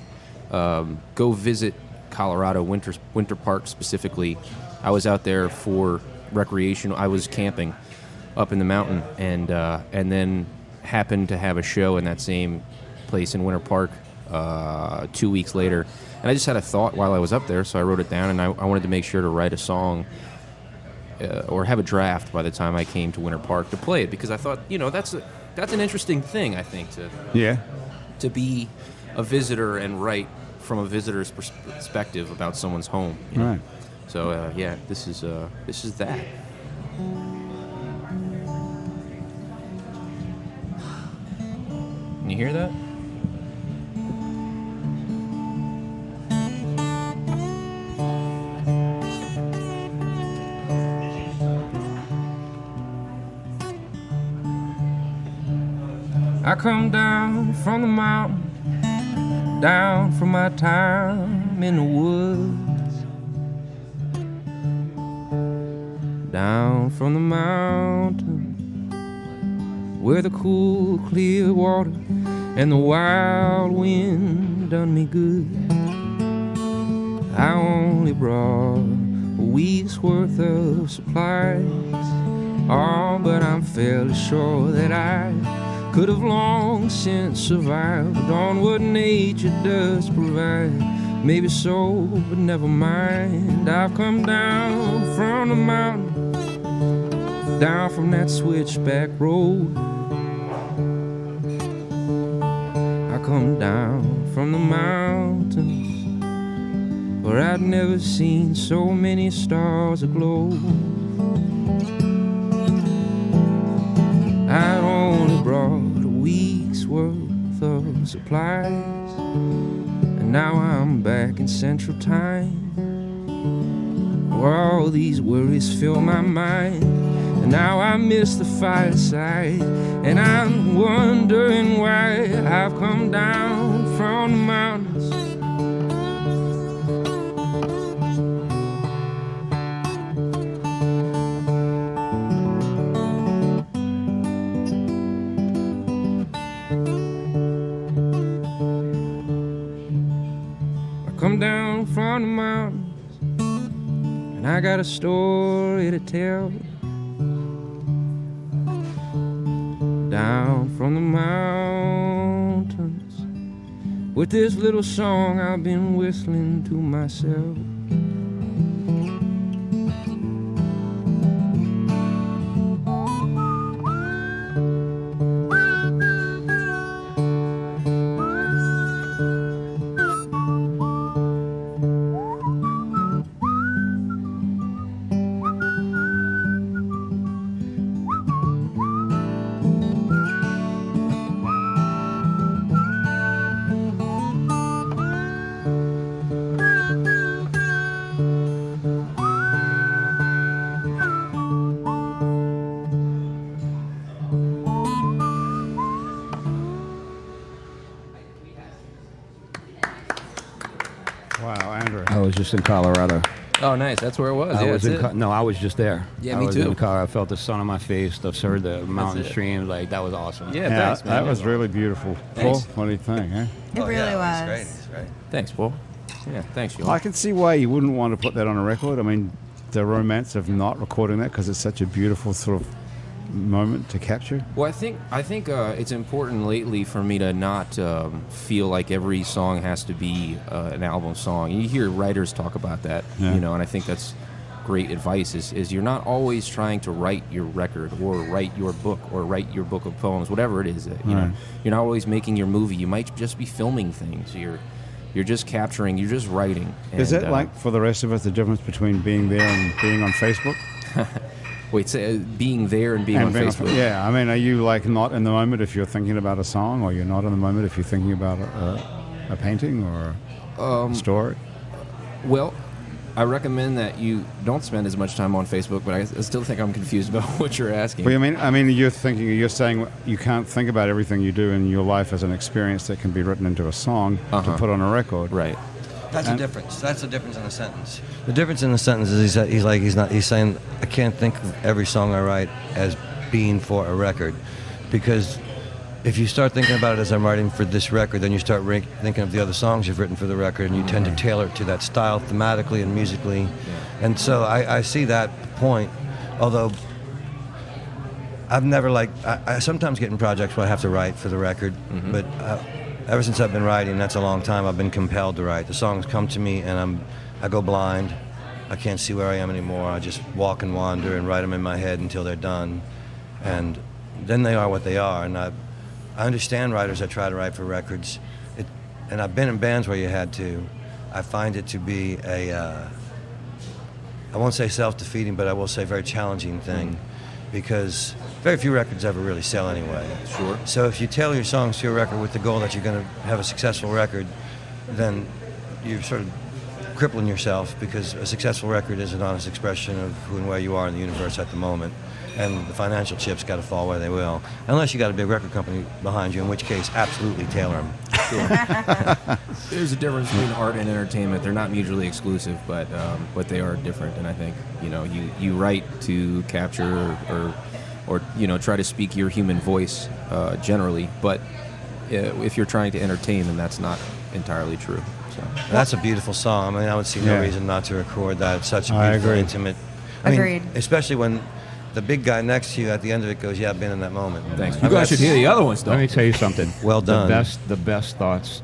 go visit Colorado Winter Park specifically. I was out there for recreation. I was camping up in the mountain, and then happened to have a show in that same place in Winter Park 2 weeks later. And I just had a thought while I was up there, so I wrote it down, and I wanted to make sure to write a song or have a draft by the time I came to Winter Park to play it, because I thought, that's an interesting thing, I think, to be a visitor and write from a visitor's perspective about someone's home. Right. So this is that. Can you hear that? I come down from the mountain, down from my time in the woods, down from the mountain where the cool, clear water and the wild wind done me good. I only brought a week's worth of supplies, but I'm fairly sure that I could have long since survived on what nature does provide. Maybe so, but never mind. I've come down from the mountain, down from that switchback road. I come down from the mountains where I'd never seen so many stars aglow. I'd only brought a week's worth of supplies, and now I'm back in Central Time, where all these worries fill my mind. And now I miss the fireside, and I'm wondering why I've come down from the mountains. Down from the mountains, and I got a story to tell. Down from the mountains, with this little song I've been whistling to myself. I was just in Colorado. Oh, nice. That's where it was. I was just there. Yeah, I me was too. In Colorado. I felt the sun on my face. I heard the mountain streams. Like, that was awesome. Yeah, thanks, man. That was really beautiful. Thanks. Paul, what do you think? Eh? It really was. It was great. It was great. Thanks, Paul. Yeah, thanks, you. I can see why you wouldn't want to put that on a record. I mean, the romance of not recording that, because it's such a beautiful sort of moment to capture? Well, I think it's important lately for me to not feel like every song has to be an album song. You hear writers talk about that, and I think that's great advice. Is you're not always trying to write your record or write your book or write your book of poems, whatever it is. You know, you're not always making your movie. You might just be filming things. You're just capturing. You're just writing. Is that like for the rest of us the difference between being there and being on Facebook? Wait, so being there and being on Facebook? Yeah, I mean, are you like not in the moment if you're thinking about a song, or you're not in the moment if you're thinking about a painting or a story? Well, I recommend that you don't spend as much time on Facebook, but I still think I'm confused about what you're asking. Well, I mean, you're saying you can't think about everything you do in your life as an experience that can be written into a song to put on a record. Right. That's the difference. That's the difference in the sentence. The difference in the sentence is he's saying I can't think of every song I write as being for a record, because if you start thinking about it as I'm writing for this record, then you start thinking of the other songs you've written for the record, and you tend to tailor it to that style thematically and musically. And so I see that point, although I've never I sometimes get in projects where I have to write for the record, but ever since I've been writing, that's a long time, I've been compelled to write. The songs come to me and I go blind. I can't see where I am anymore. I just walk and wander and write them in my head until they're done. And then they are what they are. And I understand writers that try to write for records. And I've been in bands where you had to. I find it to be I won't say self-defeating, but I will say very challenging thing, because very few records ever really sell anyway. Sure. So if you tailor your songs to your record with the goal that you're going to have a successful record, then you're sort of crippling yourself, because a successful record is an honest expression of who and where you are in the universe at the moment. And the financial chips got to fall where they will. Unless you got a big record company behind you, in which case, absolutely tailor them. Sure. There's a difference between art and entertainment. They're not mutually exclusive, but they are different. And I think, you write to capture or try to speak your human voice generally. But if you're trying to entertain, then that's not entirely true. So that's a beautiful song. I mean, I would see no reason not to record that. It's such a beautiful, intimate. Agreed. Especially when the big guy next to you at the end of it goes, "Yeah, I've been in that moment." Thanks. You guys should hear the other ones, though. Let me tell you something. Well done. The best thoughts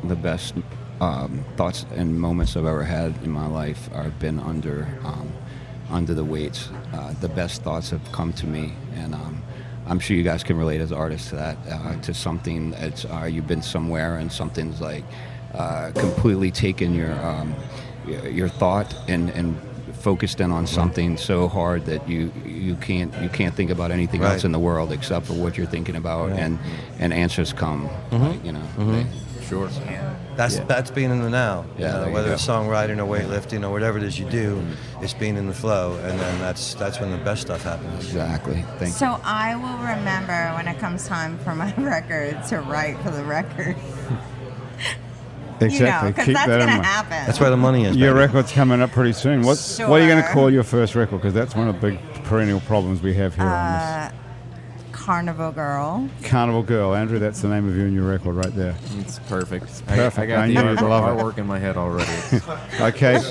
and moments I've ever had in my life have been under the weights. The best thoughts have come to me, and I'm sure you guys can relate as artists to that. To something that's you've been somewhere and something's like completely taken your thought and focused in on something so hard that you can't think about anything else in the world except for what you're thinking about, and answers come. Sure. That's being in the now. Yeah, whether it's songwriting or weightlifting or whatever it is you do, it's being in the flow, and then that's when the best stuff happens. Exactly. Thank you. So I will remember when it comes time for my record to write for the record. Exactly. Because Keep that's that going to in mind. happen. That's where the money is. Your baby. record's coming up pretty soon. What are you going to call your first record? Because that's one of the big perennial problems we have here on this. Carnival Girl. Carnival Girl. Andrew, that's the name of you and your record right there. It's perfect. Perfect. I got I the knew you'd love it. artwork in my head already. Okay.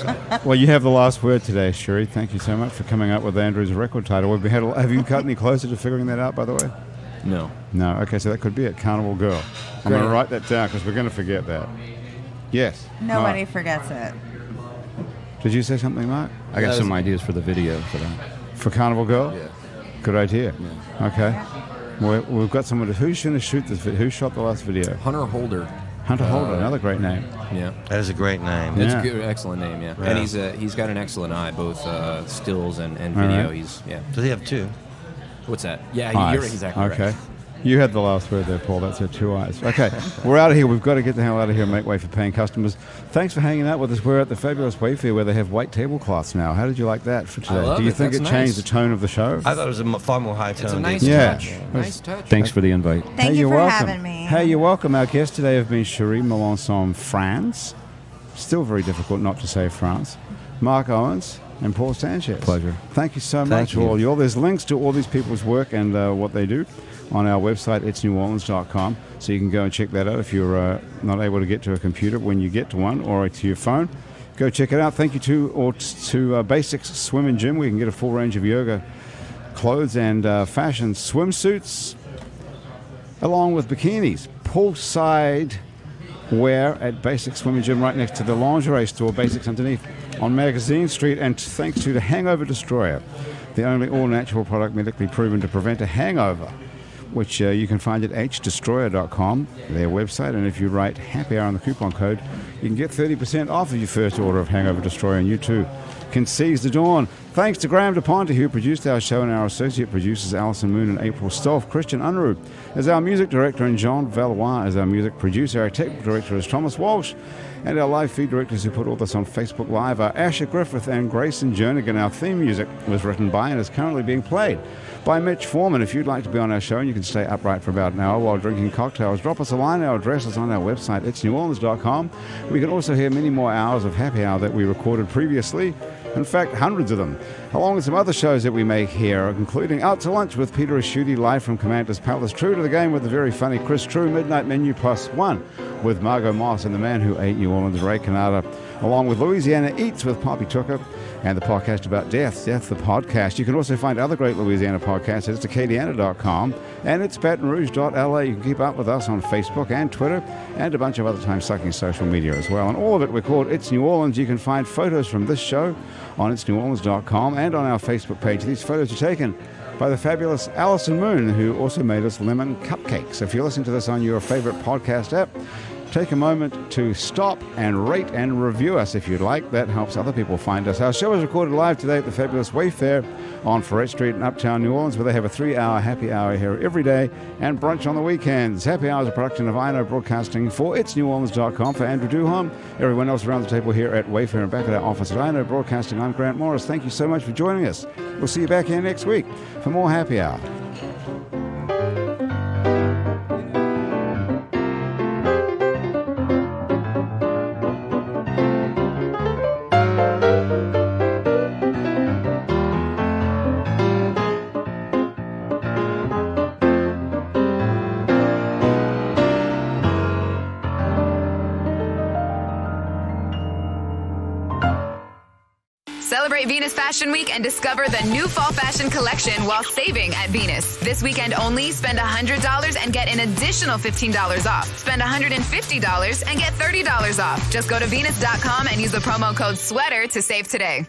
Well, you have the last word today, Cherie. Thank you so much for coming up with Andrew's record title. Have you got any closer to figuring that out, by the way? No. No. Okay, so that could be it. Carnival Girl. I'm going to write that down because we're going to forget that. Yes. Nobody Mark. forgets it. Did you say something, Mark? I got some ideas for the video for that. For Carnival Girl? Yeah. Good idea. Yeah. Okay. Well, we've got someone. Who's going to shoot this video? Who shot the last video? Hunter Holder. Hunter Holder, another great name. Yeah. That is a great name. It's Yeah. a good, excellent name, yeah. And he's got an excellent eye, both stills and video. right. Does he have two? What's that? Yeah, Eyes. you're exactly right. Okay. You had the last word there, Paul. That's your two eyes. Okay, we're out of here. We've got to get the hell out of here and make way for paying customers. Thanks for hanging out with us. We're at the fabulous Wayfare where they have white tablecloths now. How did you like that for today? I love Do you it. think That's it changed nice. the tone of the show? I thought it was far more high tone. It's a nice Yeah. touch. Nice touch. Thanks for the invite. Thank you you're for welcome. having me. Hey, you're welcome. Our guests today have been Cherie Melancon Franz. Still very difficult not to say France. Mark Owens and Paul Sanchez. Pleasure. Thank you so Thank much, you. all you all. There's links to all these people's work and what they do on our website, itsneworleans.com. So you can go and check that out if you're not able to get to a computer when you get to one, or to your phone. Go check it out. Thank you to Basics Swim and Gym, where you can get a full range of yoga clothes and fashion swimsuits, along with bikinis. Poolside wear at Basics Swimming Gym right next to the lingerie store, Basics underneath on Magazine Street. And thanks to the Hangover Destroyer, the only all-natural product medically proven to prevent a hangover, which you can find at hdestroyer.com, their website. And if you write Happy Hour on the coupon code, you can get 30% off of your first order of Hangover Destroyer, and you too can seize the dawn. Thanks to Graham DePonte, who produced our show, and our associate producers Alison Moon and April Stolf. Christian Unruh is our music director, and John Valois is our music producer. Our technical director is Thomas Walsh, and our live feed directors who put all this on Facebook Live are Asher Griffith and Grayson Jernigan. Our theme music was written by and is currently being played by Mitch Foreman. If you'd like to be on our show and you can stay upright for about an hour while drinking cocktails, drop us a line. Our address is on our website, itsneworleans.com. We can also hear many more hours of Happy Hour that we recorded previously. In fact, hundreds of them, along with some other shows that we make here, including Out to Lunch with Peter Asciuti, live from Commander's Palace, True to the Game with the very funny Chris True, Midnight Menu +1 with Margot Moss and the man who ate New Orleans, Ray Canada, along with Louisiana Eats with Poppy Tucker, and the podcast about Death the Podcast. You can also find other great Louisiana podcasts at Acadiana.com and it's BatonRouge.la. You can keep up with us on Facebook and Twitter and a bunch of other time-sucking social media as well. And all of it we're called It's New Orleans. You can find photos from this show on itsneworleans.com and on our Facebook page. These photos are taken by the fabulous Alison Moon, who also made us lemon cupcakes. If you're listening to this on your favorite podcast app, take a moment to stop and rate and review us if you'd like. That helps other people find us. Our show is recorded live today at the fabulous Wayfare on Ferret Street in Uptown New Orleans, where they have a 3-hour happy hour here every day and brunch on the weekends. Happy Hour is a production of INO Broadcasting for itsneworleans.com. For Andrew Duhon, everyone else around the table here at Wayfare and back at our office at INO Broadcasting, I'm Grant Morris. Thank you so much for joining us. We'll see you back here next week for more Happy Hour. Celebrate Venus Fashion Week and discover the new fall fashion collection while saving at Venus. This weekend only, spend $100 and get an additional $15 off. Spend $150 and get $30 off. Just go to Venus.com and use the promo code SWEATER to save today.